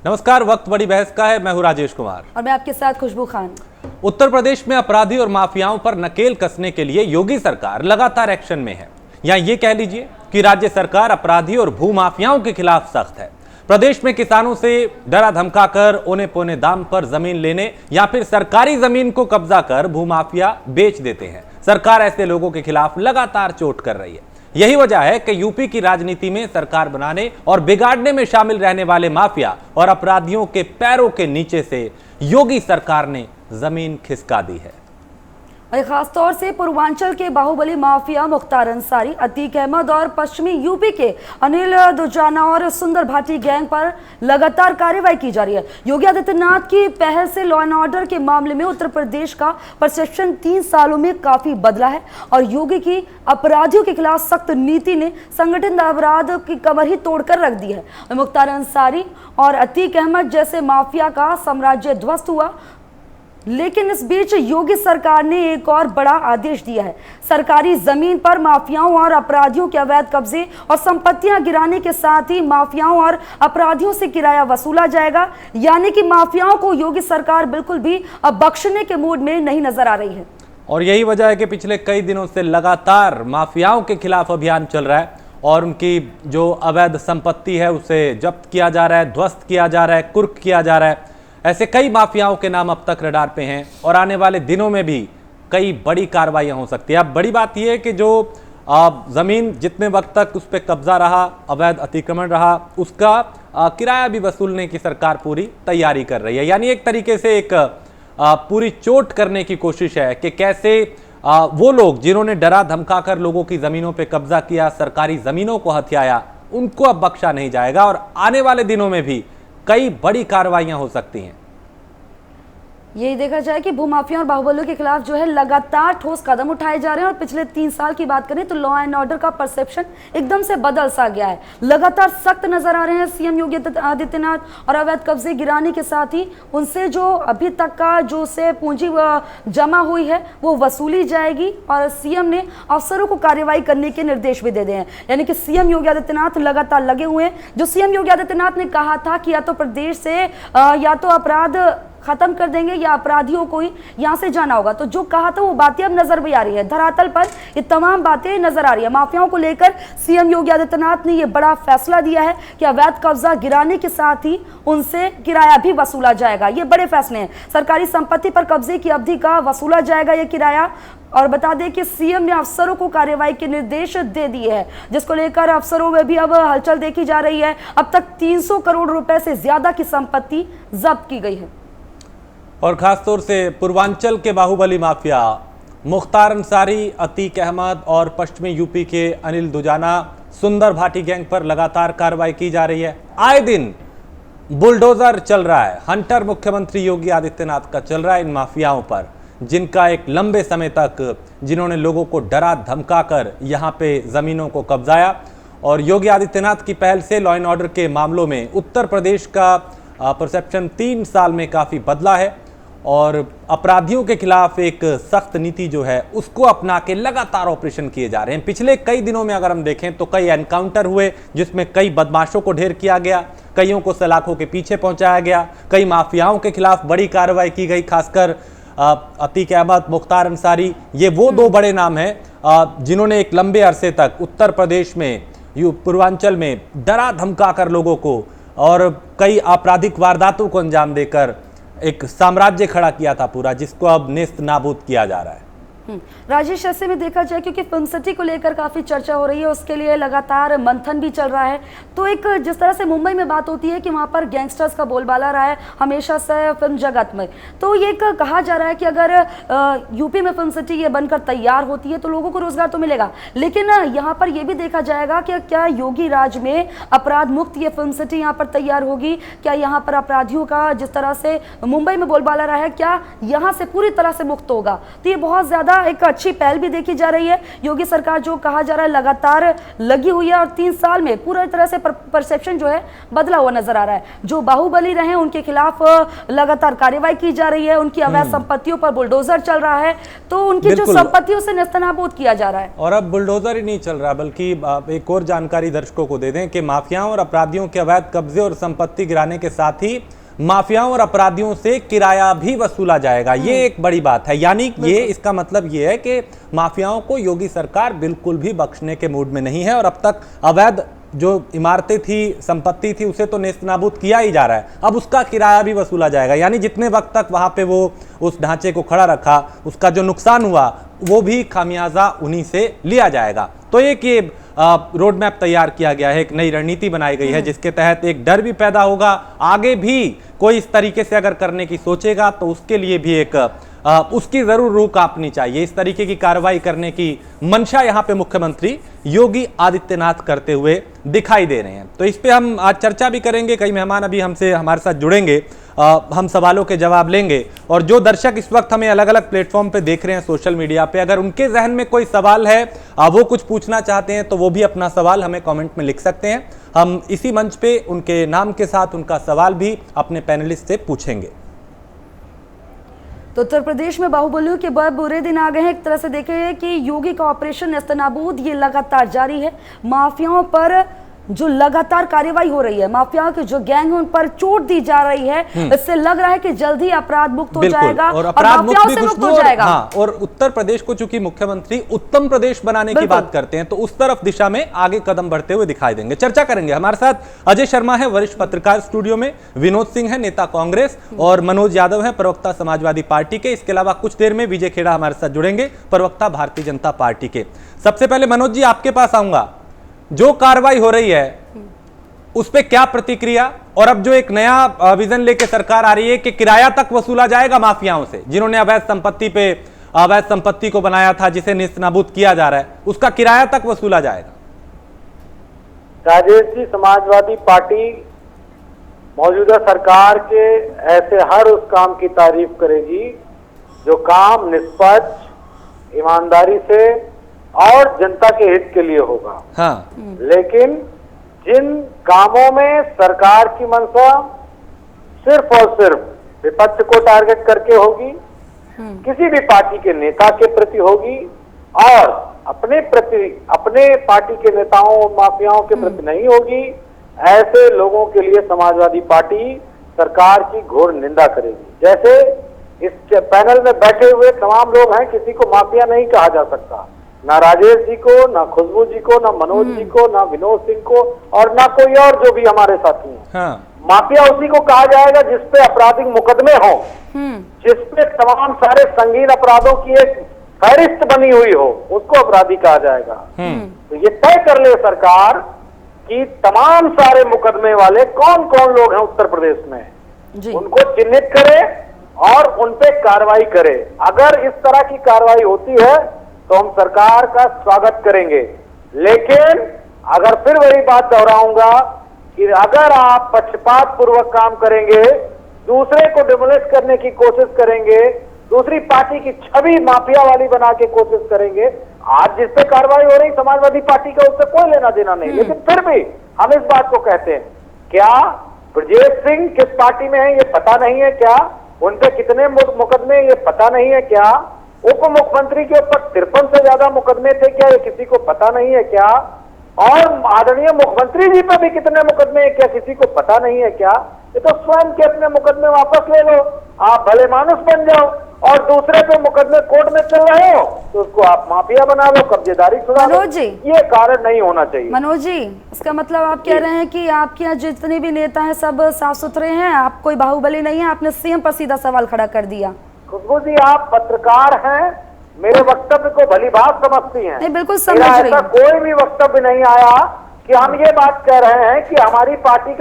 नमस्कार। वक्त बड़ी बहस का है। मैं हूं राजेश कुमार और मैं आपके साथ खुशबू खान। उत्तर प्रदेश में अपराधी और माफियाओं पर नकेल कसने के लिए योगी सरकार लगातार एक्शन में है। या ये कह लीजिए कि राज्य सरकार अपराधी और भूमाफियाओं के खिलाफ सख्त है। प्रदेश में किसानों से डरा धमकाकर औने पौने दाम पर जमीन लेने या फिर सरकारी जमीन को कब्जा कर भूमाफिया बेच देते हैं। सरकार ऐसे लोगों के खिलाफ लगातार चोट कर रही है। यही वजह है कि यूपी की राजनीति में सरकार बनाने और बिगाड़ने में शामिल रहने वाले माफिया और अपराधियों के पैरों के नीचे से योगी सरकार ने जमीन खिसका दी है। और खासतौर से पूर्वांचल के बाहुबली माफिया मुख्तार अंसारी, अतीक अहमद और पश्चिमी यूपी के अनिल दुजाना और सुंदर भाटी गैंग पर लगातार कार्रवाई की जा रही है। योगी आदित्यनाथ की पहल से लॉ एंड ऑर्डर के मामले में उत्तर प्रदेश का परसेप्शन 3 सालों में काफी बदला है और योगी की अपराधियों के खिलाफ सख्त नीति ने संगठित अपराध की कमर ही तोड़कर रख दी है। मुख्तार अंसारी और अतीक अहमद जैसे माफिया का साम्राज्य ध्वस्त हुआ, लेकिन इस बीच योगी सरकार ने एक और बड़ा आदेश दिया है। सरकारी जमीन पर माफियाओं और अपराधियों के अवैध कब्जे और संपत्तियां गिराने के साथ ही माफियाओं और अपराधियों से किराया वसूला जाएगा। यानी कि माफियाओं को योगी सरकार बिल्कुल भी अब बख्शने के मूड में नहीं नजर आ रही है। और यही वजह है कि पिछले कई दिनों से लगातार माफियाओं के खिलाफ अभियान चल रहा है और उनकी जो अवैध संपत्ति है उसे जब्त किया जा रहा है, ध्वस्त किया जा रहा है, कुर्क किया जा रहा है। ऐसे कई माफियाओं के नाम अब तक रडार पे हैं और आने वाले दिनों में भी कई बड़ी कार्रवाइयां हो सकती है। अब बड़ी बात यह है कि जो जमीन जितने वक्त तक उस पर कब्जा रहा, अवैध अतिक्रमण रहा, उसका किराया भी वसूलने की सरकार पूरी तैयारी कर रही है। यानी एक तरीके से एक पूरी चोट करने की कोशिश है कि कैसे वो लोग जिन्होंने डरा धमकाकर लोगों की जमीनों पर कब्जा किया, सरकारी जमीनों को हथियाया, उनको अब बख्शा नहीं जाएगा और आने वाले दिनों में भी कई बड़ी कार्रवाइयां हो सकती हैं। यही देखा जाए कि भूमाफिया और बाहुबलियों के खिलाफ जो है लगातार ठोस कदम उठाए जा रहे हैं और पिछले 3 साल की बात करें तो लॉ एंड ऑर्डर का परसेप्शन एकदम से बदल सा गया है। लगातार सख्त नजर आ रहे हैं सीएम योगी आदित्यनाथ और अवैध कब्जे गिराने के साथ ही उनसे जो अभी तक का जो से पूंजी जमा हुई है वो वसूली जाएगी और सीएम ने अफसरों को कार्रवाई करने के निर्देश भी दे दिए हैं। यानी कि सीएम योगी आदित्यनाथ लगातार लगे हुए हैं। जो सीएम योगी आदित्यनाथ ने कहा था कि या तो प्रदेश से या तो अपराध खत्म कर देंगे या अपराधियों को ही यहां से जाना होगा, तो जो कहा था वो बातें अब नजर भी आ रही है। धरातल पर ये तमाम बातें नजर आ रही है। माफियाओं को लेकर सीएम योगी आदित्यनाथ ने ये बड़ा फैसला दिया है कि अवैध कब्जा गिराने के साथ ही उनसे किराया भी वसूला जाएगा। ये बड़े फैसले हैं। सरकारी संपत्ति पर कब्जे की अवधि का वसूला जाएगा ये किराया। और बता दें कि सीएम ने अफसरों को कार्रवाई के निर्देश दे दिए हैं, जिसको लेकर अफसरों में भी अब हलचल देखी जा रही है। अब तक 300 करोड़ रुपए से ज्यादा की संपत्ति जब्त की गई है। और खासतौर से पूर्वांचल के बाहुबली माफिया मुख्तार अंसारी, अतीक अहमद और पश्चिमी यूपी के अनिल दुजाना, सुंदर भाटी गैंग पर लगातार कार्रवाई की जा रही है। आए दिन बुलडोजर चल रहा है, हंटर मुख्यमंत्री योगी आदित्यनाथ का चल रहा है इन माफियाओं पर, जिनका एक लंबे समय तक जिन्होंने लोगों को डरा धमकाकर यहाँ पे जमीनों को कब्जाया। और योगी आदित्यनाथ की पहल से लॉ एंड ऑर्डर के मामलों में उत्तर प्रदेश का परसेप्शन 3 साल में काफी बदला है और अपराधियों के खिलाफ एक सख्त नीति जो है उसको अपना के लगातार ऑपरेशन किए जा रहे हैं। पिछले कई दिनों में अगर हम देखें तो कई एनकाउंटर हुए जिसमें कई बदमाशों को ढेर किया गया, कईयों को सलाखों के पीछे पहुंचाया गया, कई माफियाओं के खिलाफ बड़ी कार्रवाई की गई। खासकर अतीक अहमद, मुख्तार अंसारी, ये वो 2 बड़े नाम हैं जिन्होंने एक लंबे अरसे तक उत्तर प्रदेश में पूर्वांचल में डरा धमकाकर लोगों को और कई आपराधिक वारदातों को अंजाम देकर एक साम्राज्य खड़ा किया था पूरा, जिसको अब नेस्त नाबूद किया जा रहा है। राजेश, ऐसे में देखा जाए क्योंकि फिल्म सिटी को लेकर काफी चर्चा हो रही है, उसके लिए लगातार मंथन भी चल रहा है। तो एक जिस तरह से मुंबई में बात होती है कि वहां पर गैंगस्टर्स का बोलबाला रहा है हमेशा से फिल्म जगत में, तो ये कहा जा रहा है कि अगर यूपी में फिल्म सिटी ये बनकर तैयार होती है तो लोगों को रोजगार तो मिलेगा, लेकिन यहाँ पर यह भी देखा जाएगा कि क्या योगी राज में अपराध मुक्त ये फिल्म सिटी यहाँ पर तैयार होगी? क्या यहाँ पर अपराधियों का जिस तरह से मुंबई में बोलबाला रहा है क्या यहाँ से पूरी तरह से मुक्त होगा? तो ये बहुत ज्यादा एक अच्छी पहल भी देखी जा रही है। योगी सरकार जो कहा जा रहा है लगातार लगी हुई है और 3 साल में पूरी तरह से परसेप्शन जो है बदला हुआ नजर आ रहा है। जो बाहुबली रहे उनके खिलाफ लगातार कार्रवाई की जा रही है, उनकी अवैध संपत्तियों पर बुलडोजर चल रहा है, तो उनकी जो संपत्तियों से नेस्तनाबूद किया जा रहा है। और अब बुलडोजर ही नहीं चल रहा, बल्कि एक और जानकारी दर्शकों को दे दें कि माफियाओं और अपराधियों के अवैध कब्जे और संपत्ति गिराने के साथ ही माफियाओं और अपराधियों से किराया भी वसूला जाएगा। ये एक बड़ी बात है। यानी ये इसका मतलब ये है कि माफियाओं को योगी सरकार बिल्कुल भी बख्शने के मूड में नहीं है और अब तक अवैध जो इमारतें थी, संपत्ति थी, उसे तो नेस्तनाबूद किया ही जा रहा है, अब उसका किराया भी वसूला जाएगा। यानी जितने वक्त तक वहां पे वो उस ढांचे को खड़ा रखा, उसका जो नुकसान हुआ वो भी खामियाजा उन्हीं से लिया जाएगा। तो एक ये रोड मैप तैयार किया गया है, एक नई रणनीति बनाई गई है जिसके तहत एक डर भी पैदा होगा। आगे भी कोई इस तरीके से अगर करने की सोचेगा तो उसके लिए भी एक उसकी जरूर रूह कांपनी चाहिए। इस तरीके की कार्रवाई करने की मंशा यहां पे मुख्यमंत्री योगी आदित्यनाथ करते हुए दिखाई दे रहे हैं। तो इस पे हम आज चर्चा भी करेंगे। कई मेहमान अभी हमसे हमारे साथ जुड़ेंगे, हम सवालों के जवाब लेंगे। और जो दर्शक इस वक्त हमें अलग अलग प्लेटफॉर्म पे देख रहे हैं सोशल मीडिया पे, अगर उनके जहन में कोई सवाल है, वो कुछ पूछना चाहते हैं, तो वो भी अपना सवाल हमें कमेंट में लिख सकते हैं। हम इसी मंच पे उनके नाम के साथ उनका सवाल भी अपने पैनलिस्ट से पूछेंगे। तो उत्तर प्रदेश में बाहुबलियों के बहुत बुरे दिन आ गए हैं। एक तरह से देखें कि योगी का ऑपरेशन नेस्तनाबूद ये लगातार जारी है। माफियाओं पर जो लगातार कार्रवाई हो रही है, माफियाओं के जो गैंग है उन पर चोट दी जा रही है। इससे लग रहा है कि जल्द ही अपराध मुक्त हो जाएगा और अपराध मुक्त भी मुक्त हो जाएगा। हाँ, और उत्तर प्रदेश को चूंकि मुख्यमंत्री उत्तम प्रदेश बनाने की बात करते हैं, तो उस तरफ दिशा में आगे कदम बढ़ते हुए दिखाई देंगे। चर्चा करेंगे। हमारे साथ अजय शर्मा है, वरिष्ठ पत्रकार स्टूडियो में, विनोद सिंह है, नेता कांग्रेस, और मनोज यादव है, प्रवक्ता समाजवादी पार्टी के। इसके अलावा कुछ देर में विजय खेड़ा हमारे साथ जुड़ेंगे, प्रवक्ता भारतीय जनता पार्टी के। सबसे पहले मनोज जी आपके पास आऊंगा। जो कार्रवाई हो रही है उस पे क्या प्रतिक्रिया, और अब जो एक नया विजन लेके सरकार आ रही है कि किराया तक वसूला जाएगा माफियाओं से, जिन्होंने अवैध संपत्ति को बनाया था, जिसे नेस्तनाबूद किया जा रहा है, उसका किराया तक वसूला जाएगा। राजेश जी, समाजवादी पार्टी मौजूदा सरकार के ऐसे हर उस काम की तारीफ करेगी जो काम निष्पक्ष, ईमानदारी से और जनता के हित के लिए होगा। हाँ। लेकिन जिन कामों में सरकार की मंशा सिर्फ और सिर्फ विपक्ष को टारगेट करके होगी, किसी भी पार्टी के नेता के प्रति होगी और अपने पार्टी के नेताओं और माफियाओं के प्रति नहीं होगी, ऐसे लोगों के लिए समाजवादी पार्टी सरकार की घोर निंदा करेगी। जैसे इस पैनल में बैठे हुए तमाम लोग हैं, किसी को माफिया नहीं कहा जा सकता, ना राजेश जी को, ना खुशबू जी को, ना मनोज जी को, ना विनोद सिंह को, और ना कोई और जो भी हमारे साथी हैं। हाँ। माफिया उसी को कहा जाएगा जिसपे आपराधिक मुकदमे हो, जिसपे तमाम सारे संगीन अपराधों की एक फहरिस्त बनी हुई हो, उसको अपराधी कहा जाएगा। तो ये तय कर ले सरकार कि तमाम सारे मुकदमे वाले कौन कौन लोग हैं उत्तर प्रदेश में, उनको चिन्हित करे और उनपे कार्रवाई करे। अगर इस तरह की कार्रवाई होती है तो हम सरकार का स्वागत करेंगे। लेकिन अगर फिर वही बात दोहराऊंगा कि अगर आप पक्षपात पूर्वक काम करेंगे, दूसरे को डिमोलिश करने की कोशिश करेंगे, दूसरी पार्टी की छवि माफिया वाली बना के कोशिश करेंगे, आज जिस पे कार्रवाई हो रही समाजवादी पार्टी का उससे कोई लेना देना नहीं, लेकिन फिर भी हम इस बात को कहते हैं, क्या ब्रजेश सिंह किस पार्टी में है ये पता नहीं है क्या? उनपे कितने मुकदमे ये पता नहीं है क्या? उप मुख्यमंत्री के ऊपर 53 से ज्यादा मुकदमे थे क्या, ये किसी को पता नहीं है क्या? और आदरणीय मुख्यमंत्री जी पे भी कितने मुकदमे हैं क्या, किसी को पता नहीं है क्या? ये तो स्वयं के अपने मुकदमे वापस ले लो, आप भले मानुस बन जाओ, और दूसरे पे मुकदमे कोर्ट में चल रहे हो तो उसको आप माफिया बना लो, कब्जेदारी छुड़ा लो। मनोज जी, ये कारण नहीं होना चाहिए। मनोज जी, इसका मतलब आप कह रहे हैं कि आपके यहाँ जितने भी नेता हैं सब साफ सुथरे हैं, आप कोई बाहुबली नहीं है? आपने सीएम पर सीधा सवाल खड़ा कर दिया। खुशबू जी, आप पत्रकार हैं, मेरे वक्तव्य को भली बात समझती हैं। नहीं, बिल्कुल समझ रही ऐसा कोई भी वक्तव्य नहीं आया कि हम ये बात कह रहे हैं कि हमारी पार्टी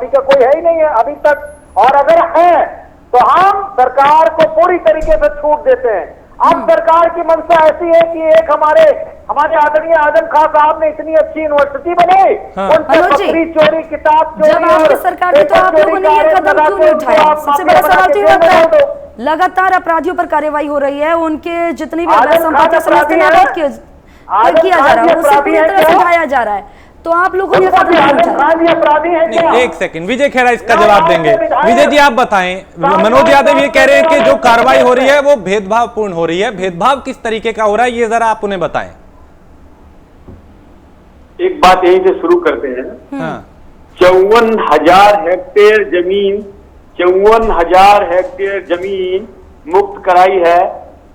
का कोई है ही नहीं है अभी तक, और अगर है तो हम सरकार को पूरी तरीके से छूट देते हैं। अब सरकार की मंशा ऐसी है कि एक हमारे आदरणीय आजम खान साहब ने इतनी अच्छी यूनिवर्सिटी बनाई, उनसे बकरी चोरी, किताब चोरी, जब आपकी सरकार थी तो आप लोगों ने ये कदम क्यों नहीं उठाया? सबसे बड़ा सवाल तो ये होता है। लगातार अपराधियों पर कार्रवाई हो रही है, उनके जितनी भी आजम अवैध खान संपत्ति अपराधी किया है। किया जा रहा है, उसे पूरी तरह से ढाया जा रहा है, तो आप लोगों ने कदम नहीं उठाया। अपराधी है क्या? नहीं, एक सेकंड, विजय खेड़ा इसका जवाब देंगे। विजय जी आप बताएं, मनोज यादव ये कह रहे हैं कि जो कार्रवाई हो रही है वो भेदभावपूर्ण हो रही है, भेदभाव किस तरीके का हो रहा है ये जरा आप उन्हें बताएं। एक बात यहीं से शुरू करते हैं। हाँ 54,000 हेक्टेयर जमीन 54,000 हेक्टेयर जमीन मुक्त कराई है।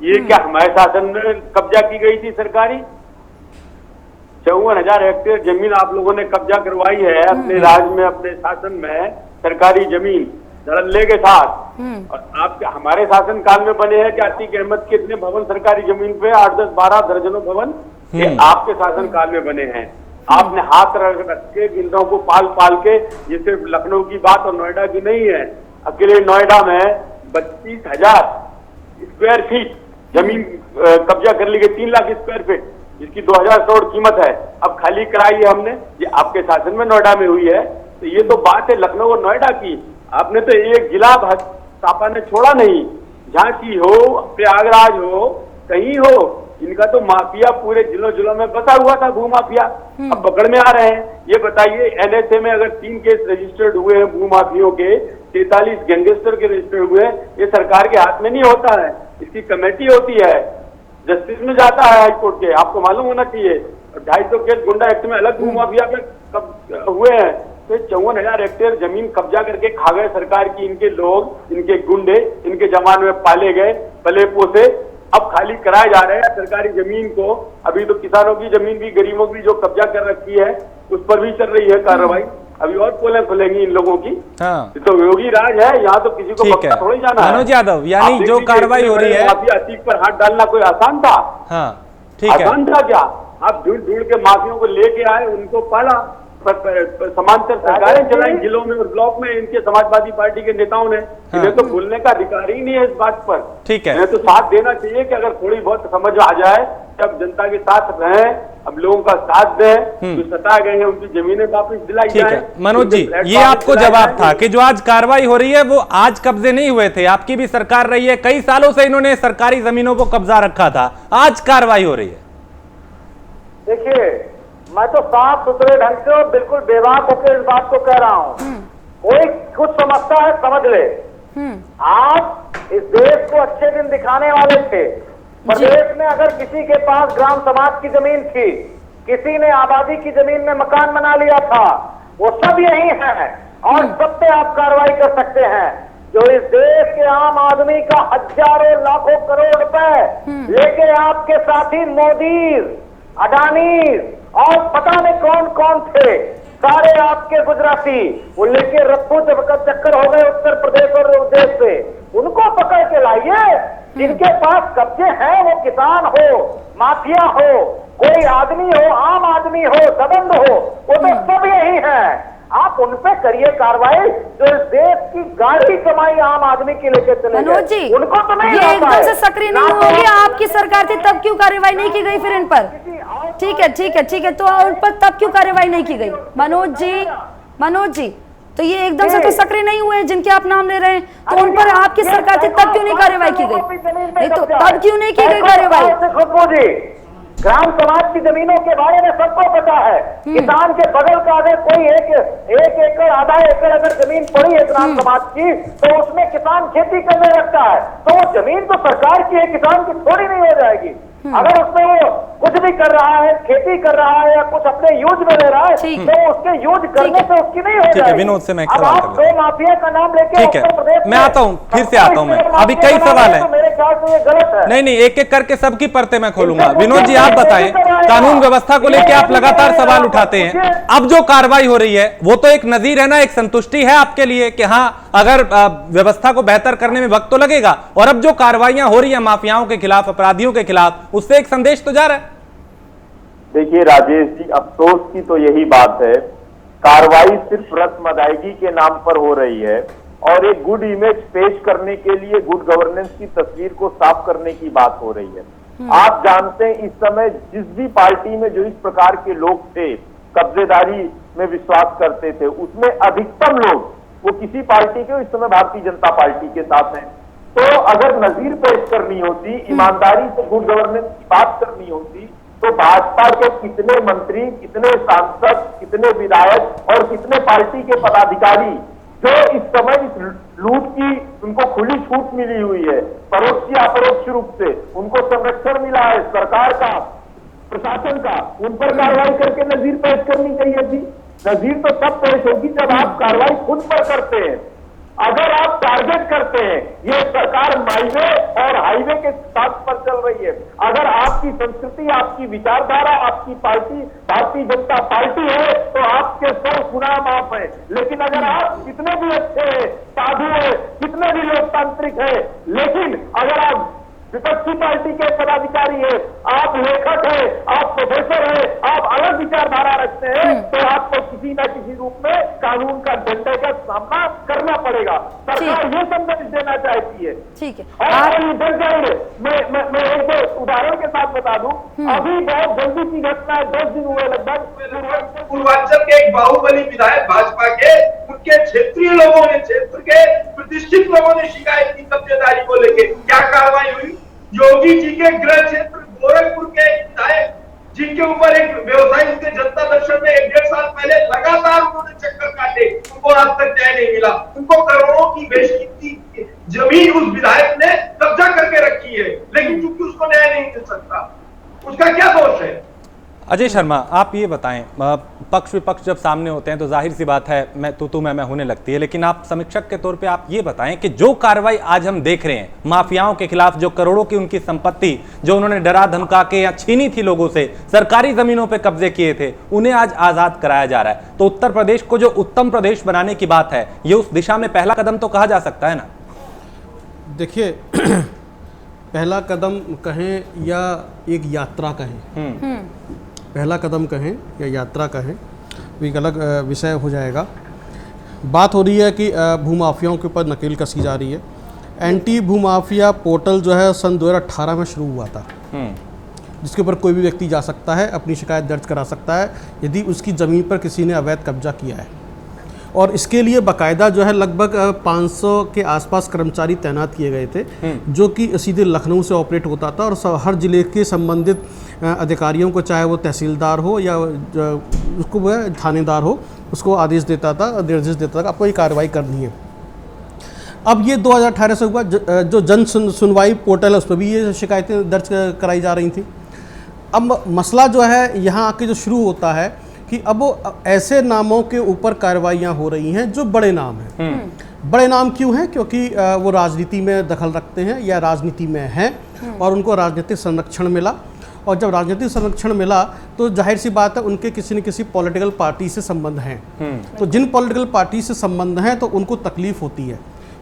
ये क्या हमारे शासन में कब्जा की गई थी सरकारी? 54,000 हेक्टेयर जमीन आप लोगों ने कब्जा करवाई है अपने राज्य में, अपने शासन में, सरकारी जमीन धड़ल्ले के साथ। और आपके हमारे शासन काल में बने हैं कि अतीक अहमद के इतने भवन सरकारी जमीन पे 8, 10, 12 दर्जनों भवन ये आपके शासन काल में बने हैं। आपने हाथ रख के गिलदों को पाल पाल के, ये सिर्फ लखनऊ की बात और नोएडा की नहीं है, अकेले नोएडा में 32,000 स्क्वायर फीट जमीन कब्जा कर ली गई, 3 लाख स्क्वायर फीट, जिसकी 2,000 करोड़ कीमत है। अब खाली कराई है हमने, ये आपके शासन में नोएडा में हुई है। तो ये तो बात है लखनऊ और नोएडा की। आपने तो एक जिला सापा ने छोड़ा नहीं, झांसी हो, प्रयागराज हो, कहीं हो, इनका तो माफिया पूरे जिलों जिलों में बसा हुआ था, भू माफिया। अब पकड़ में आ रहे हैं। ये बताइए एनएसए में अगर 3 केस रजिस्टर्ड हुए हैं भू माफियों के, 43 गैंगस्टर के रजिस्टर्ड हुए, ये सरकार के हाथ में नहीं होता है, इसकी कमेटी होती है, जस्टिस में जाता है हाईकोर्ट के, आपको मालूम होना चाहिए। 250 केस गुंडा एक्ट में अलग भू माफिया पे कब हुए हैं। तो 54,000 हेक्टेयर जमीन कब्जा करके खा गए सरकार की इनके लोग, इनके गुंडे, इनके जमाने में पाले गए, पले पोसे। अब खाली कराए जा रहे हैं सरकारी जमीन को। अभी तो किसानों की जमीन भी, गरीबों की जो कब्जा कर रखी है उस पर भी चल रही है कार्रवाई। अभी और पोलें खुलेंगी इन लोगों की। हाँ तो योगी राज है, यहाँ तो किसी को ठीक पक्का है थोड़ी जाना है। मनोज यादव, यानी आप जो देख लीजिए, कार्रवाई हो रही है, अतीक पर हाथ डालना कोई आसान था? हाँ ठीक है, आसान था क्या? आप ढूंढ ढूंढ के माफियों को लेके आए, उनको पाला, समांतर सरकारें चलाई जिलों में और ब्लॉक में इनके समाजवादी पार्टी के नेताओं ने। इन्हें तो बोलने का अधिकार ही नहीं है इस बात पर। ठीक है, इन्हें तो साथ देना चाहिए कि अगर थोड़ी बहुत समझ आ जाए, जब जनता के साथ रहें, अब लोगों का साथ दें, जो सताए गए हैं उनकी जमीनें वापस दिलाई ठीक जाए। है। मनोज जी, उनके ये आपको दिलाए जवाब जाएंगे। था कि जो आज कार्रवाई हो रही है वो आज कब्जे नहीं हुए थे, आपकी भी सरकार रही है, कई सालों से इन्होंने सरकारी जमीनों को कब्जा रखा था, आज कार्रवाई हो रही है। देखिए, मैं तो साफ सुथरे ढंग से और बिल्कुल बेबाक होकर इस बात को कह रहा हूं। कोई कुछ समझता है समझ ले। आप इस देश को अच्छे दिन दिखाने वाले थे। प्रदेश में अगर किसी के पास ग्राम समाज की जमीन थी, किसी ने आबादी की जमीन में मकान बना लिया था, वो सब यही है और सब पे आप कार्रवाई कर सकते हैं। जो इस देश के आम आदमी का हजारों लाखों करोड़ रुपए लेके आपके साथी मोदी, अडानी और पता नहीं कौन कौन थे, सारे आपके गुजराती, वो लेके रफ्फू चक्कर हो गए उत्तर प्रदेश और देश से। उनको पकड़ के लाइए। जिनके पास कब्जे हैं, वो किसान हो, माफिया हो, कोई आदमी हो, आम आदमी हो, दबंग हो, वो तो सब यही है। आप उन पे करिए कार्रवाई, जो इस देश की गाड़ी कमाई आम आदमी की लेके चले मनोज जी, गए। उनको तो नहीं ये एकदम से सक्रिय नहीं होंगे, आपकी सरकार थी तब क्यों कार्रवाई नहीं की गई फिर इन पर? ठीक है ठीक है ठीक है, तो उन पर तब क्यों कार्रवाई नहीं की गई? मनोज जी, तो ये एकदम से तो सक्रिय नहीं हुए जिनके आप नाम ले रहे हैं, तो उन पर आपकी सरकार थी तब क्यों नहीं कार्रवाई की गई? नहीं तो तब क्यों नहीं की गई कार्रवाई? ग्राम समाज की जमीनों के बारे में सबको पता है। किसान के बगल का अगर कोई एक एकड़, आधा एकड़ अगर जमीन पड़ी है ग्राम समाज की, तो उसमें किसान खेती करने लगता है, तो वो जमीन तो सरकार की है, किसान की थोड़ी नहीं हो जाएगी। अगर उसमें वो कुछ भी कर रहा है, खेती कर रहा है या कुछ अपने यूज में ले रहा है, तो उसके यूज करने से उसकी नहीं हो जाएगी। विनोद से मैं अब आप दो माफिया का नाम लेके ठीक है, मैं आता हूं, फिर से आता हूं मैं, अभी कई सवाल है, मेरे ख्याल से ये गलत है। नहीं एक एक करके सबकी परतें मैं खोलूंगा। विनोद जी आप बताएं, कानून व्यवस्था को लेकर आप लगातार सवाल उठाते हैं, अब जो कार्रवाई हो रही है वो तो एक नजीर है ना, एक संतुष्टि है आपके लिए कि हाँ अगर व्यवस्था को बेहतर करने में वक्त तो लगेगा, और अब जो कार्रवाइयां हो रही है माफियाओं के खिलाफ, अपराधियों के खिलाफ, उससे एक संदेश तो जा रहा है। देखिए राजेश जी, अफसोस की तो यही बात है, कार्रवाई सिर्फ रस्म अदायगी के नाम पर हो रही है और एक गुड इमेज पेश करने के लिए, गुड गवर्नेंस की तस्वीर को साफ करने की बात हो रही है। आप जानते हैं इस समय जिस भी पार्टी में जो इस प्रकार के लोग थे, कब्जेदारी में विश्वास करते थे, उसमें अधिकतम लोग वो किसी पार्टी के, इस समय भारतीय जनता पार्टी के साथ हैं। तो अगर नजीर पेश करनी होती, ईमानदारी से गुड गवर्नेंस की बात करनी होती, तो भाजपा के कितने मंत्री, कितने सांसद, कितने विधायक और कितने पार्टी के पदाधिकारी जो इस समय इस लूट की उनको खुली छूट मिली हुई है, परोक्ष या अपरोक्ष रूप से उनको संरक्षण मिला है सरकार का, प्रशासन का, उन पर कार्रवाई करके नजीर पेश करनी चाहिए थी। नजीर तो तब पेश होगी जब आप कार्रवाई खुद पर करते हैं। अगर आप टारगेट करते हैं, ये सरकार माईवे और हाईवे के साथ पर चल रही है, अगर आपकी संस्कृति, आपकी विचारधारा, आपकी पार्टी भारतीय जनता पार्टी है, तो आपके 100 गुना माफ है। लेकिन अगर आप कितने भी अच्छे हैं, साधु है, कितने भी लोकतांत्रिक है, लेकिन अगर आप विपक्षी पार्टी के पदाधिकारी है, आप लेखक है, आप प्रोफेसर है, आप अलग विचारधारा रखते हैं, तो आपको किसी न किसी रूप में कानून का डंडे का सामना करना पड़ेगा। सरकार ये संदेश देना चाहती है। ठीक है, और ये डर जाएंगे। मैं एक उदाहरण के साथ बता दूं, अभी बहुत जल्दी की घटना है, 10 दिन हुए लगभग, पूर्वांचल के एक बाहुबली विधायक भाजपा के, उनके क्षेत्रीय लोगों ने, क्षेत्र के प्रतिष्ठित लोगों ने शिकायत की कब्जेदारी को लेकर। क्या कार्रवाई हुई? योगी जी के गृह क्षेत्र गोरखपुर के विधायक, जिनके ऊपर एक व्यवसायी उनके जनता दर्शन में 1-1.5 साल पहले लगातार उन्होंने चक्कर काटे, उनको आज तक न्याय नहीं मिला। उनको करोड़ों की बेशकीमती जमीन उस विधायक ने कब्जा करके रखी है, लेकिन चूंकि उसको न्याय नहीं मिल सकता, उसका क्या दोष है? अजय शर्मा, आप ये बताएं, पक्ष विपक्ष जब सामने होते हैं तो जाहिर सी बात है मैं तू मैं होने लगती है, लेकिन आप समीक्षक के तौर पे आप ये बताएं कि जो कार्रवाई आज हम देख रहे हैं माफियाओं के खिलाफ, जो करोड़ों की उनकी संपत्ति जो उन्होंने डरा धमका के या छीनी थी लोगों से, सरकारी जमीनों पे कब्जे किए थे, उन्हें आज आजाद कराया जा रहा है, तो उत्तर प्रदेश को जो उत्तम प्रदेश बनाने की बात है, ये उस दिशा में पहला कदम तो कहा जा सकता है ना? देखिए, पहला कदम कहें या एक यात्रा कहें, पहला कदम कहें या यात्रा कहें, वो एक अलग विषय हो जाएगा। बात हो रही है कि भूमाफियाओं के ऊपर नकेल कसी जा रही है। एंटी भूमाफिया पोर्टल जो है सन 2018 में शुरू हुआ था, जिसके ऊपर कोई भी व्यक्ति जा सकता है, अपनी शिकायत दर्ज करा सकता है यदि उसकी ज़मीन पर किसी ने अवैध कब्जा किया है। और इसके लिए बाकायदा जो है लगभग 500 के आसपास कर्मचारी तैनात किए गए थे, जो कि सीधे लखनऊ से ऑपरेट होता था और हर जिले के संबंधित अधिकारियों को, चाहे वो तहसीलदार हो या उसको वह थानेदार हो, उसको आदेश देता था, निर्देश देता था आपको ये कार्रवाई करनी है। अब ये 2018 से हुआ, जो जन सुनवाई पोर्टल है उस पर भी ये शिकायतें दर्ज कराई जा रही थी। अब मसला जो है यहाँ आके जो शुरू होता है कि अब वो ऐसे नामों के ऊपर कार्रवाइयाँ हो रही हैं जो बड़े नाम हैं। बड़े नाम क्यों हैं? क्योंकि वो राजनीति में दखल रखते हैं या राजनीति में हैं और उनको राजनीतिक संरक्षण मिला, और जब राजनीतिक संरक्षण मिला तो जाहिर सी बात है उनके किसी न किसी पॉलिटिकल पार्टी से संबंध हैं। तो जिन पॉलिटिकल पार्टी से संबंध हैं तो उनको तकलीफ होती है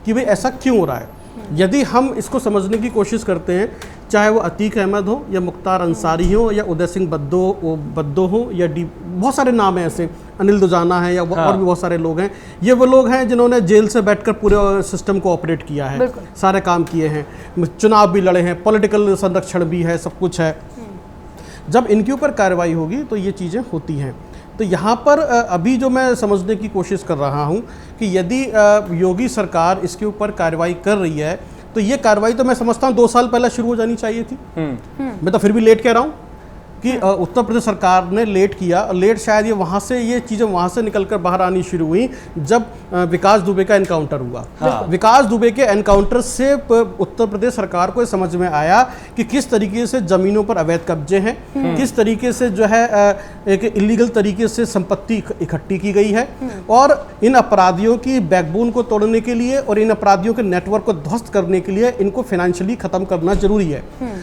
कि भाई ऐसा क्यों हो रहा है। यदि हम इसको समझने की कोशिश करते हैं, चाहे वो अतीक अहमद हो या मुख्तार अंसारी हो या उदय सिंह बद्दो हो या बहुत सारे नाम हैं ऐसे, अनिल दुजाना है या और भी बहुत सारे लोग हैं। ये वो लोग हैं जिन्होंने जेल से बैठकर पूरे सिस्टम को ऑपरेट किया है, सारे काम किए हैं, चुनाव भी लड़े हैं, पॉलिटिकल संरक्षण भी है, सब कुछ है। जब इनके ऊपर कार्रवाई होगी तो ये चीज़ें होती हैं। तो यहाँ पर अभी जो मैं समझने की कोशिश कर रहा हूँ कि यदि योगी सरकार इसके ऊपर कार्रवाई कर रही है तो ये कार्रवाई तो मैं समझता हूँ 2 साल पहले शुरू हो जानी चाहिए थी। मैं तो फिर भी लेट कह रहा हूँ कि उत्तर प्रदेश सरकार ने लेट किया। लेट शायद ये चीज़ें वहाँ से निकलकर बाहर आनी शुरू हुई जब विकास दुबे का एनकाउंटर हुआ। विकास दुबे के एनकाउंटर से उत्तर प्रदेश सरकार को समझ में आया कि किस तरीके से ज़मीनों पर अवैध कब्जे हैं, किस तरीके से जो है एक इलीगल तरीके से संपत्ति इकट्ठी की गई है, और इन अपराधियों की बैकबोन को तोड़ने के लिए और इन अपराधियों के नेटवर्क को ध्वस्त करने के लिए इनको फाइनेंशियली ख़त्म करना जरूरी है।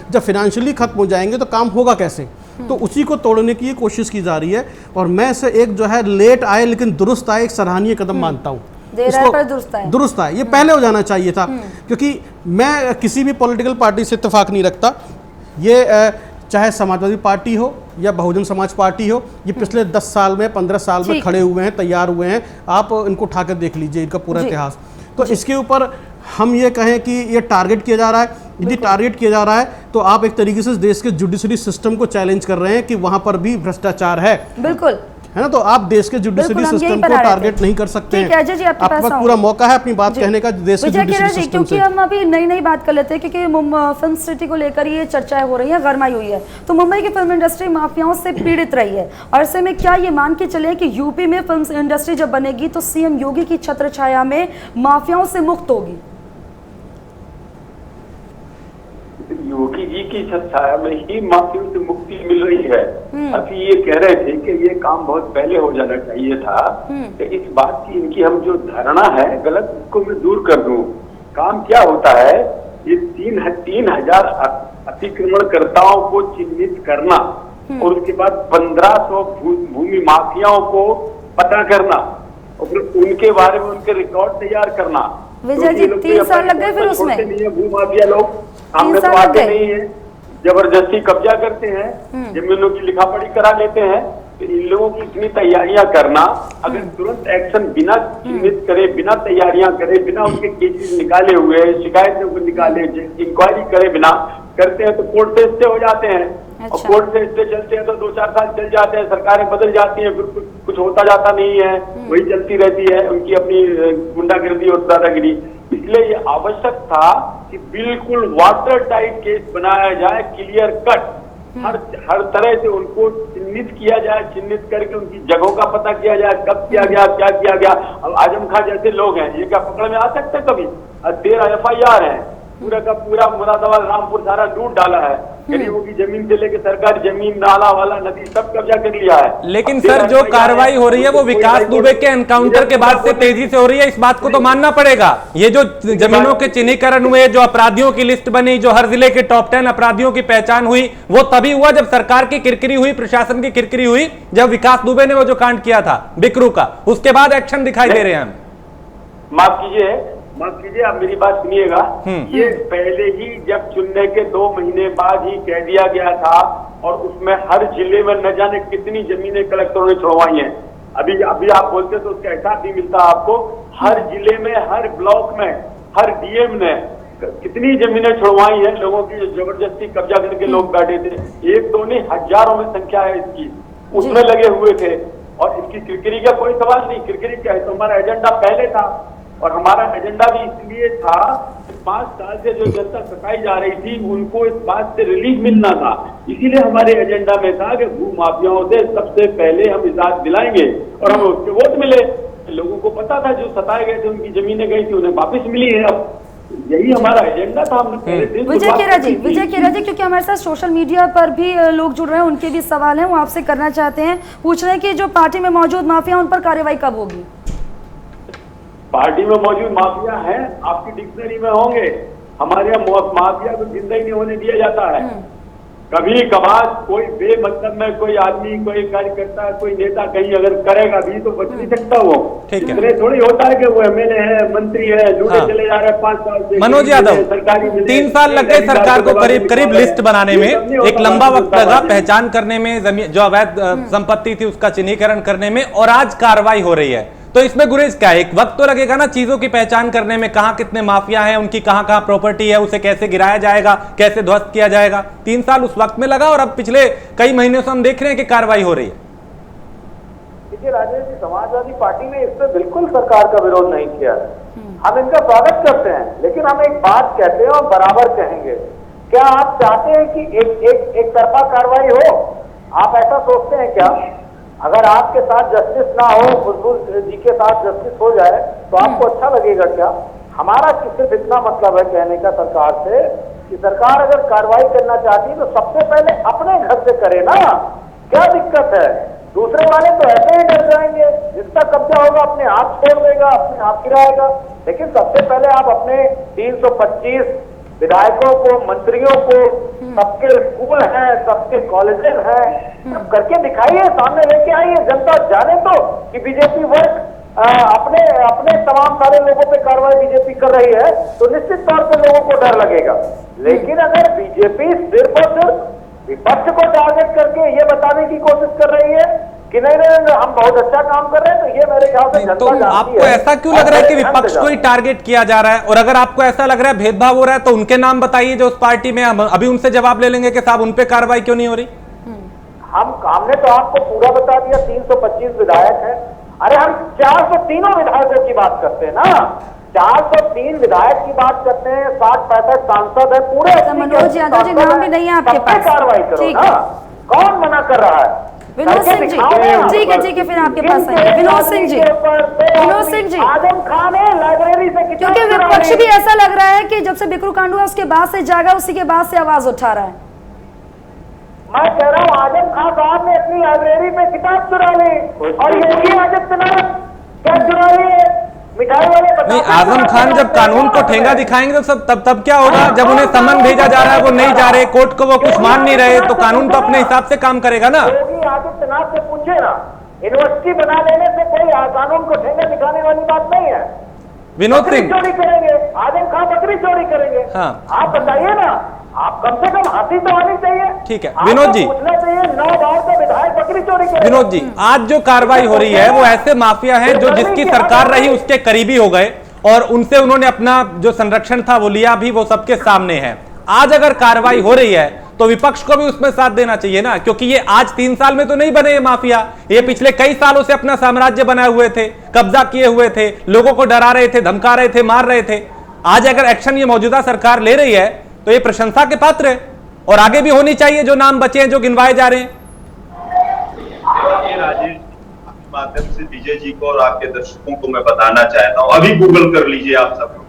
जब फाइनेंशियली खत्म हो जाएंगे तो काम होगा कैसे? तो उसी को तोड़ने की कोशिश की जा रही है। और मैं इसे एक जो है लेट आए लेकिन दुरुस्त आए एक सराहनीय कदम मानता हूँ। दुरुस्त आए, ये पहले हो जाना चाहिए था, क्योंकि मैं किसी भी पॉलिटिकल पार्टी से इत्तेफाक नहीं रखता। ये चाहे समाजवादी पार्टी हो या बहुजन समाज पार्टी हो, ये पिछले 10 साल में 15 साल में खड़े हुए हैं, तैयार हुए हैं। आप इनको उठा कर देख लीजिए, इनका पूरा इतिहास। तो इसके ऊपर हम ये कहें कि ये टारगेट किया जा रहा है। यदि टारगेट किया जा रहा है तो आप एक तरीके से देश के जुडिशरी सिस्टम को चैलेंज कर रहे हैं कि वहां पर भी भ्रष्टाचार है। बिल्कुल। है ना। तो आप देश के जुडिशरी बिल्कुल, हम यहीं सिस्टम पर को आ रहे थे। टारगेट नहीं कर सकते ठीक है, अजय जी, आपके पास पास आऊं। पूरा मौका है अपनी बात जी। कहने का देश के विजय जुडिशरी किरण जी, सिस्टम क्योंकि से। हम अभी नई नई बात कर लेते हैं, क्योंकि फिल्म सिटी को लेकर ये चर्चाएं हो रही हैं, गरमाई हुई है। तो मुंबई की फिल्म इंडस्ट्री माफियाओं से पीड़ित रही है, और ऐसे में क्या ये मान के चले कि यूपी में फिल्म इंडस्ट्री जब बनेगी तो सीएम योगी की छत्र छाया में माफियाओं से मुक्त होगी? योगी जी की छाया में ही माफियों से मुक्ति मिल रही है। अभी ये कह रहे थे कि ये काम बहुत पहले हो जाना चाहिए था, कि इस बात की इनकी हम जो धारणा है गलत, उसको मैं दूर कर दूं। काम क्या होता है, ये 3,000 अतिक्रमणकर्ताओं को चिन्हित करना और उसके बाद 1500 भूमि माफियाओं को पता करना और फिर उनके बारे में उनके रिकॉर्ड तैयार करना। विजय जी, 3 साल लग गए फिर उसमें? भूमाफिया लोग सामने तो आते नहीं है, जबरदस्ती कब्जा करते हैं, जमीनों की लिखा पढ़ी करा लेते हैं। तो इन लोगों की इतनी तैयारियां करना, अगर तुरंत एक्शन बिना चिन्हित करे, बिना तैयारियां करे, बिना उनके केसेस निकाले हुए, शिकायतों को निकाले, इंक्वायरी करे बिना करते हैं तो कोर्ट से स्टे हो जाते हैं। और कोर्ट से स्टे चलते हैं तो 2-4 साल चल जाते हैं, सरकारें बदल जाती हैं, फिर कुछ होता जाता नहीं है, वही चलती रहती है उनकी अपनी गुंडागर्दी और दादागिरी। इसलिए ये आवश्यक था कि बिल्कुल वाटर टाइट केस बनाया जाए, क्लियर कट, हर तरह से उनको चिन्हित किया जाए, चिन्हित करके उनकी जगहों का पता किया जाए, कब किया गया, क्या किया गया। अब आजम खां जैसे लोग हैं, ये क्या पकड़ में आ सकते कभी? 13 FIR है, पूरा का पूरा मुरादाबाद रामपुर सारा लूट डाला है, गरीबों की जमीन से लेकर सरकारी जमीन, नाला वाला, नदी सब कब्जा कर लिया है। लेकिन सर जो कार्रवाई हो रही है वो विकास दुबे के एनकाउंटर के बाद से तेजी से हो रही है, इस बात को तो मानना पड़ेगा। ये जो जमीनों के चिन्हीकरण हुए, जो अपराधियों की लिस्ट बनी, जो हर जिले के टॉप 10 अपराधियों की पहचान हुई, वो तभी हुआ जब सरकार की किरकिरी हुई, प्रशासन की किरकिरी हुई, जब विकास दुबे ने वो जो कांड किया था बिकरू का, उसके बाद एक्शन दिखाई दे रहे हैं। माफ कीजिए, आप मेरी बात सुनिएगा। ये पहले ही जब चुनने के 2 महीने बाद ही कह दिया गया था, और उसमें हर जिले में न जाने कितनी जमीनें कलेक्टरों ने छुड़वाई हैं। अभी आप बोलते तो उसका एहसास नहीं मिलता आपको। हर जिले में, हर ब्लॉक में, हर डीएम ने कितनी जमीनें छुड़वाई हैं लोगों की, जो जबरदस्ती कब्जा करके लोग बैठे थे। 1-2 नहीं, हजारों में संख्या है इसकी, उसमें लगे हुए थे। और इसकी किरकिरी का कोई सवाल नहीं, किरकिरी क्या है, तो हमारा एजेंडा पहले था, और हमारा एजेंडा भी इसलिए था कि 5 साल से जो जनता सताई जा रही थी उनको इस बात से रिलीफ मिलना था। इसीलिए हमारे एजेंडा में था कि भू माफियाओं से सबसे पहले हम निजात दिलाएंगे, और हमें उसके वोट मिले। लोगों को पता था जो सताए गए थे, उनकी जमीनें गई थी, उन्हें वापस मिली है। अब यही हमारा एजेंडा था। हमने विजय केरा जी, क्योंकि हमारे साथ सोशल मीडिया पर भी लोग जुड़ रहे हैं, उनके भी सवाल हैं, वो आपसे करना चाहते हैं। पूछ रहे हैं कि जो पार्टी में मौजूद माफिया, उन पर कार्रवाई कब होगी? पार्टी में मौजूद माफिया हैं, आपकी डिक्शनरी में होंगे। हमारे यहाँ माफिया को जिंदा ही नहीं होने दिया जाता है। कभी कभार कोई बेमतलब में कोई आदमी, कोई कार्यकर्ता, कोई नेता कहीं अगर करेगा भी तो बच नहीं सकता वो। इतने थोड़ी होता है कि वो MLA है, मंत्री है, लूटे चले जा रहे हैं 5 साल से। मनोज यादव, 3 साल लग गए सरकार को करीब लिस्ट बनाने में, एक लंबा वक्त लगा पहचान करने में, जमीन जो अवैध संपत्ति थी उसका चिन्हीकरण करने में, और आज कार्रवाई हो रही है। तो इसमें गुरेज क्या है? एक वक्त तो लगेगा ना चीजों की पहचान करने में, कहां कितने माफिया हैं, उनकी कहां प्रॉपर्टी है, उसे कैसे गिराया जाएगा, कैसे ध्वस्त किया जाएगा। 3 साल उस वक्त में लगा, और अब पिछले कई महीनों से हम देख रहे हैं कि कार्रवाई हो रही है। देखिए राजेश जी, समाजवादी पार्टी ने इस पर बिल्कुल सरकार का विरोध नहीं किया है। हम इनका स्वागत करते हैं, लेकिन हम एक बात कहते हैं और बराबर कहेंगे। क्या आप चाहते हैं कि एक तरफा कार्रवाई हो? आप ऐसा सोचते हैं क्या? अगर आपके साथ जस्टिस ना हो, खुशबू जी के साथ जस्टिस हो जाए, तो आपको अच्छा लगेगा क्या? हमारा सिर्फ इतना मतलब है कहने का सरकार से कि सरकार अगर कार्रवाई करना चाहती है तो सबसे पहले अपने घर से करे ना। क्या दिक्कत है? दूसरे वाले तो ऐसे ही डर जाएंगे, जिसका कब्जा होगा अपने आप छोड़ देगा, अपने आप गिराएगा। लेकिन सबसे पहले आप अपने 325 विधायकों को, मंत्रियों को, सबके स्कूल हैं, सबके कॉलेजेस हैं, सब करके दिखाइए, सामने लेके आइए, जनता जाने तो कि बीजेपी वर्ग अपने तमाम सारे लोगों पे कार्रवाई बीजेपी कर रही है, तो निश्चित तौर पे लोगों को डर लगेगा। लेकिन अगर बीजेपी सिर्फ और सिर्फ विपक्ष को टारगेट करके ये बताने की कोशिश कर रही है कि नहीं हम बहुत अच्छा काम कर रहे हैं, तो ये मेरे ख्याल से जनता जानती है। आपको ऐसा क्यों लग रहा है कि विपक्ष को ही टारगेट किया जा रहा है? और अगर आपको ऐसा लग रहा है भेदभाव हो रहा है, तो उनके नाम बताइए जो उस पार्टी में, अभी उनसे जवाब ले लेंगे कि साहब उन पे कार्रवाई क्यों नहीं हो रही। हमने तो आपको पूरा बता दिया, 325 विधायक है। अरे हम 403 विधायकों की बात करते हैं ना, 403 विधायक की बात करते हैं, 60-65 सांसद है पूरे। मनोज यादव जी, नाम भी नहीं है आपके पास, कार्रवाई करो ना, कौन मना कर रहा है? विनोद सिंह जी, ठीक है, फिर आपके पास आएंगे विनोद सिंह जी। विनोद सिंह जी, आजम खान है लाइब्रेरी से, क्योंकि विपक्ष भी ऐसा लग रहा है कि जब से बिक्रू कांड हुआ उसके बाद से जागा, उसी के बाद से आवाज उठा रहा है। मैं कह रहा हूँ आजम खान साहब ने अपनी लाइब्रेरी में किताब चुरा ली, और योगी आदित्यनाथ क्या चुरा ली? मिठाई वाले नहीं, आजम खान जब कानून को ठेंगा दिखाएंगे तो सब तब क्या होगा? जब उन्हें समन भेजा जा रहा है वो नहीं जा रहे, कोर्ट को वो कुछ मान नहीं रहे, तो कानून तो अपने हिसाब से काम करेगा ना। योगी आदित्यनाथ से पूछे ना, यूनिवर्सिटी बना लेने से कोई कानून को ठेंगा दिखाने वाली बात नहीं है। विनोद सिंह, चोरी करेंगे, आजम खान बकरी चोरी करेंगे। हाँ, आप बताइए ना, आप कम से कम हाथी तो आनी चाहिए। ठीक है विनोद जी, पूछना चाहिए 9 बार तो विधायक बकरी चोरी करेंगे। विनोद जी, आज जो कार्रवाई हो रही है वो ऐसे माफिया हैं जो जिसकी सरकार रही उसके करीबी हो गए और उनसे उन्होंने अपना जो संरक्षण था वो लिया भी, वो सबके सामने है। आज अगर कार्रवाई हो रही है तो विपक्ष को भी उसमें साथ देना चाहिए ना, क्योंकि ये आज 3 साल में तो नहीं बने ये माफिया, ये पिछले कई सालों से अपना साम्राज्य बनाए हुए थे, कब्जा किए हुए थे, लोगों को डरा रहे थे, धमका रहे थे, मार रहे थे। आज अगर एक्शन ये मौजूदा सरकार ले रही है तो ये प्रशंसा के पात्र है, और आगे भी होनी चाहिए। जो नाम बचे हैं, जो गिनवाए जा रहे हैं। राजेश, माध्यम से विजय जी को और आपके दर्शकों को मैं बताना चाहता हूँ, अभी गूगल कर लीजिए आप सब लोग,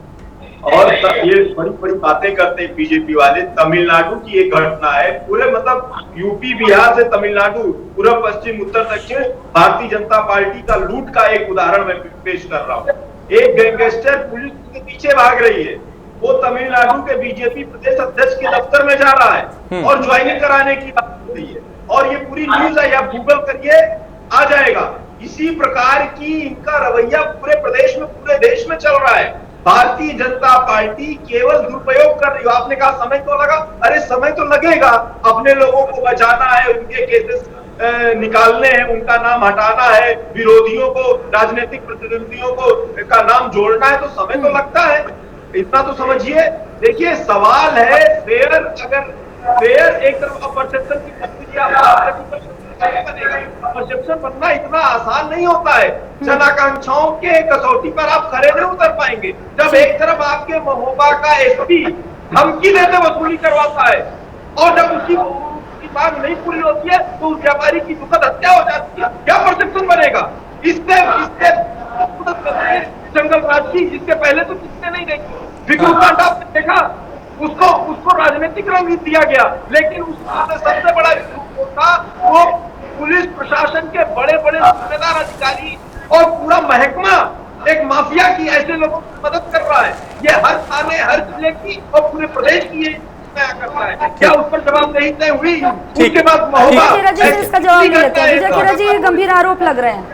और ये बड़ी बड़ी बातें करते हैं बीजेपी वाले। तमिलनाडु की एक घटना है, पूरे मतलब यूपी बिहार से तमिलनाडु, पूरा पश्चिम उत्तर दक्षिण, भारतीय जनता पार्टी का लूट का एक उदाहरण मैं पेश कर रहा हूँ। एक गैंगस्टर पुलिस के पीछे भाग रही है, वो तमिलनाडु के बीजेपी प्रदेश अध्यक्ष के दफ्तर में जा रहा है और ज्वाइनिंग कराने की बात हो रही है, और ये पूरी न्यूज है, आप गूगल करिए आ जाएगा। इसी प्रकार की इनका रवैया पूरे प्रदेश में, पूरे देश में चल रहा है। भारतीय जनता पार्टी केवल दुरुपयोग कर रही हो। आपने कहा समय तो लगा, अरे समय तो लगेगा, अपने लोगों को बचाना है, उनके केसेस निकालने हैं, उनका नाम हटाना है, विरोधियों को, राजनीतिक प्रतिद्वंदियों को का नाम जोड़ना है, तो समय तो लगता है, इतना तो समझिए। देखिए सवाल है फेयर, अगर फेयर एक तरफ परसेप्शन की परसेप्शन बनना इतना आसान नहीं होता है। जन आकांक्षाओं के कसौटी पर आप खड़े नहीं उतर पाएंगे। जब एक तरफ आपके महोबा का एसपी धमकी देते वसूली करवाता है, और जब उसकी मांग नहीं पूरी होती है तो उस व्यापारी की दुखद हत्या हो जाती है, क्या परसेप्शन बनेगा? इससे जंगल राज की, जिसके पहले तो किसने नहीं देखी। विक्रू कांड आपने देखा, उसको राजनीतिक रंग दिया गया, लेकिन उसमें सबसे बड़ा था वो पुलिस प्रशासन के बड़े बड़े जिम्मेदार अधिकारी और पूरा महकमा एक माफिया की ऐसे लोगों की मदद कर रहा है। ये हर थाने, हर जिले की और पूरे प्रदेश की ये करता है। क्या उस पर जवाबदेही तय हुई? उसके बाद इसका जवाब नहीं देते। विजय खेरा जी, ये गंभीर आरोप लग रहे हैं।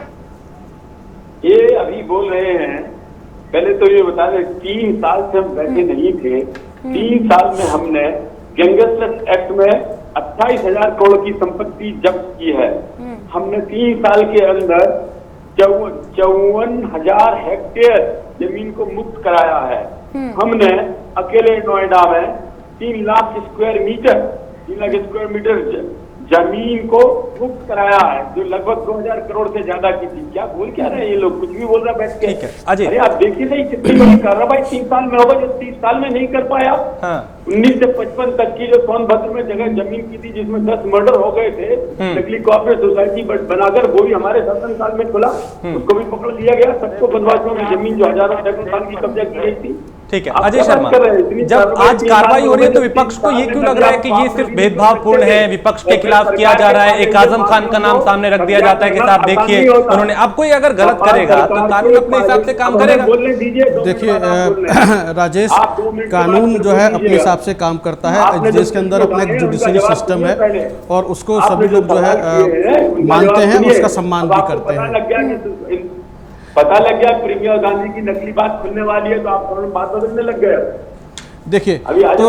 ये अभी बोल रहे हैं, पहले तो ये बता दें 3 साल से हम बैठे नहीं थे। 3 साल में हमने गैंगस्टर एक्ट में 28,000 करोड़ की संपत्ति जब्त की है। हमने 3 साल के अंदर 54,000 हेक्टेयर जमीन को मुक्त कराया है। हमने अकेले नोएडा में 3 लाख स्क्वायर मीटर जमीन को मुक्त कराया है, जो लगभग 2,000 करोड़ से ज्यादा की थी। क्या बोल क्या रहे हैं ये लोग, कुछ भी बोल रहे बैठ के। अरे आप देखिए नहीं कितनी बड़ी कार्रवाई 3 साल में होगा, जो 30 साल में नहीं कर पाया। 19 से 55 तक की जो सोनभद्र में जगह जमीन की थी, जिसमें 10 मर्डर हो गए थे, नकली कॉर्पोरेट सोसाइटी बनाकर, वो भी हमारे शासन काल में खुला, उसको भी पकड़ लिया गया। सबको बनवासियों की जमीन जो हजारों सैकड़ों साल की कब्जा की गई थी। ठीक है अजय शर्मा, जब आज कार्रवाई हो रही है तो विपक्ष को ये क्यों लग रहा है कि ये सिर्फ भेदभावपूर्ण है, विपक्ष के खिलाफ किया जा रहा है? एक आजम खान का नाम सामने रख दिया जाता है कि साहब देखिए उन्होंने, अब कोई अगर गलत करेगा तो कानून अपने हिसाब से काम करेगा। देखिए राजेश, कानून जो है अपने हिसाब से काम करता है, जिसके अंदर अपना एक जुडिशरी सिस्टम है और उसको सभी लोग जो है मानते हैं, उसका सम्मान भी करते हैं। पता लग गया प्रियंका गांधी की नकली बात खुलने वाली है, तो आप बात बदलने लग गए। देखिए तो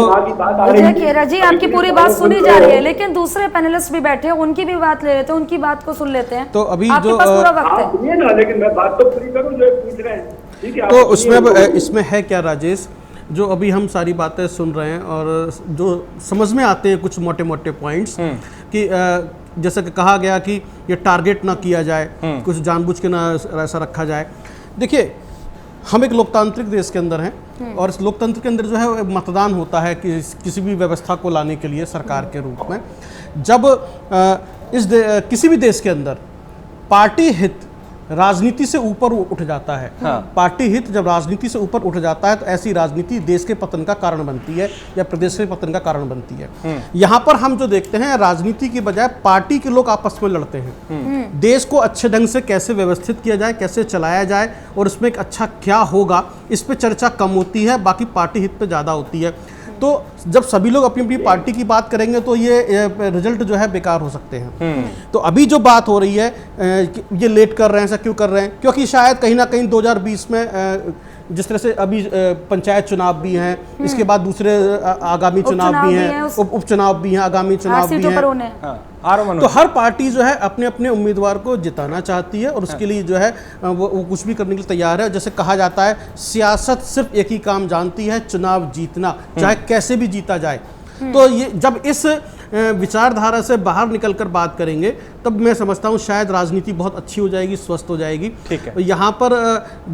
विजय खेरा जी, आपकी पूरी बात सुनी जा रही है, लेकिन दूसरे पैनलिस्ट भी बैठे हैं, उनकी भी बात ले लेते हैं, उनकी बात को सुन लेते हैं। तो अभी आपके पास पूरा वक्त है। सुनिए ना, लेकिन मैं बात तो पूरी करूं जो पूछ रहे हैं, ठीक है? तो उसमें इसमें है क्या राजेश, जो अभी हम सारी बातें सुन रहे हैं और जो समझ में आते हैं कुछ मोटे मोटे पॉइंट्स कि जैसे कि कहा गया कि ये टारगेट ना किया जाए, कुछ जानबूझ के ना ऐसा रखा जाए। देखिए, हम एक लोकतांत्रिक देश के अंदर हैं और इस लोकतंत्र के अंदर जो है मतदान होता है कि किसी भी व्यवस्था को लाने के लिए सरकार के रूप में। जब किसी भी देश के अंदर पार्टी हित राजनीति से ऊपर उठ जाता है, पार्टी हित जब राजनीति से ऊपर उठ जाता है तो ऐसी राजनीति देश के पतन का कारण बनती है या प्रदेश के पतन का कारण बनती है। यहाँ पर हम जो देखते हैं, राजनीति की बजाय पार्टी के लोग आपस में लड़ते हैं। देश को अच्छे ढंग से कैसे व्यवस्थित किया जाए, कैसे चलाया जाए और उसमें एक अच्छा क्या होगा, इस पे चर्चा कम होती है, बाकी पार्टी हित पे ज़्यादा होती है। तो जब सभी लोग अपनी अपनी पार्टी की बात करेंगे तो ये रिजल्ट जो है बेकार हो सकते हैं। तो अभी जो बात हो रही है, ये लेट कर रहे हैं, ऐसा क्यों कर रहे हैं? क्योंकि शायद कहीं ना कहीं 2020 में जिस तरह से अभी पंचायत चुनाव भी हैं, इसके बाद दूसरे आगामी चुनाव भी हैं, उपचुनाव भी हैं, आगामी चुनाव भी हैं। तो हर पार्टी जो है अपने अपने उम्मीदवार को जिताना चाहती है और उसके लिए जो है वो कुछ भी करने के लिए तैयार है। जैसे कहा जाता है, सियासत सिर्फ एक ही काम जानती है, चुनाव जीतना, चाहे कैसे भी जीता जाए। तो ये जब इस विचारधारा से बाहर निकलकर बात करेंगे तब मैं समझता हूँ शायद राजनीति बहुत अच्छी हो जाएगी, स्वस्थ हो जाएगी। ठीक है। यहाँ पर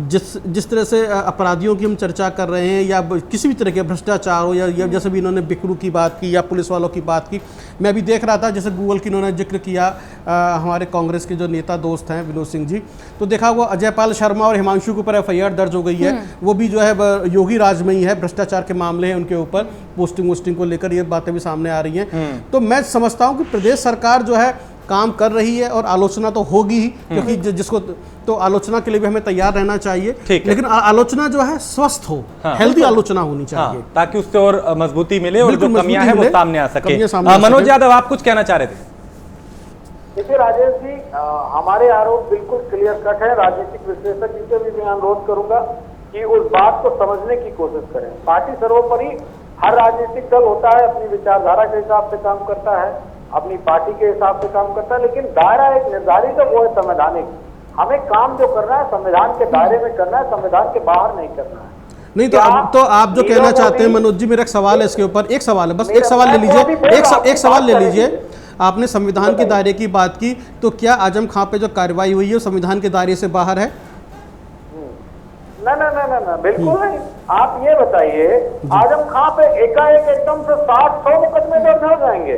जिस तरह से अपराधियों की हम चर्चा कर रहे हैं या किसी भी तरह के भ्रष्टाचार हो या जैसे भी इन्होंने बिकरू की बात की या पुलिस वालों की बात की, मैं भी देख रहा था जैसे गूगल की इन्होंने जिक्र किया हमारे कांग्रेस के जो नेता दोस्त हैं विनोद सिंह जी, तो देखा वो अजयपाल शर्मा और हिमांशु के ऊपर FIR दर्ज हो गई है। वो भी जो है योगी राज में ही है, भ्रष्टाचार के मामले हैं उनके ऊपर, पोस्टिंग को लेकर ये बातें भी सामने आ रही हैं। तो मैं समझता हूँ कि प्रदेश सरकार जो है काम कर रही है और आलोचना तो होगी ही, क्योंकि जिसको तो आलोचना के लिए भी हमें तैयार रहना चाहिए, लेकिन आलोचना जो है स्वस्थ हो, हेल्दी आलोचना होनी चाहिए, ताकि उससे और मजबूती मिले और जो कमियां हैं वो सामने आ सके। मनोज सके। यादव, आप कुछ कहना चाह रहे थे? देखिए राजेश जी, हमारे आरोप बिल्कुल क्लियर कट है। राजनीतिक विश्लेषक जी से भी मैं अनुरोध करूंगा कि उस बात को समझने की कोशिश करें। पार्टी सर्वोपरि, हर राजनीतिक दल होता है अपनी विचारधारा के हिसाब से काम करता है, अपनी पार्टी के हिसाब से काम करता है, लेकिन दायरा एक निर्धारित है, वो है संवैधानिक। हमें काम जो करना है संविधान के दायरे में करना है, संविधान के बाहर नहीं करना है। नहीं तो आप जो कहना चाहते हैं मनोज जी, मेरा एक सवाल है इसके ऊपर, एक सवाल है बस, एक सवाल ले लीजिए, एक सवाल ले लीजिए। आपने संविधान के दायरे की बात की, तो क्या आजम खां पे जो कार्रवाई हुई है संविधान के दायरे से बाहर है? ना, बिल्कुल नहीं। आप ये बताइए, आजम खां पे एकाएक एकदम से 60-100 मुकदमे दर्ज हो जाएंगे?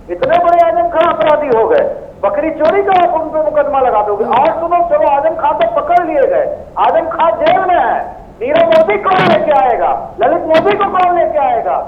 इतने बड़े आजम खां अपराधी हो गए, बकरी चोरी का आप उन पे मुकदमा लगा दोगे? और सुनो, चलो आजम खां तो पकड़ लिए गए, आजम खां जेल में है, नीरव मोदी कौन लेके आएगा? ललित मोदी को कौन लेके आएगा?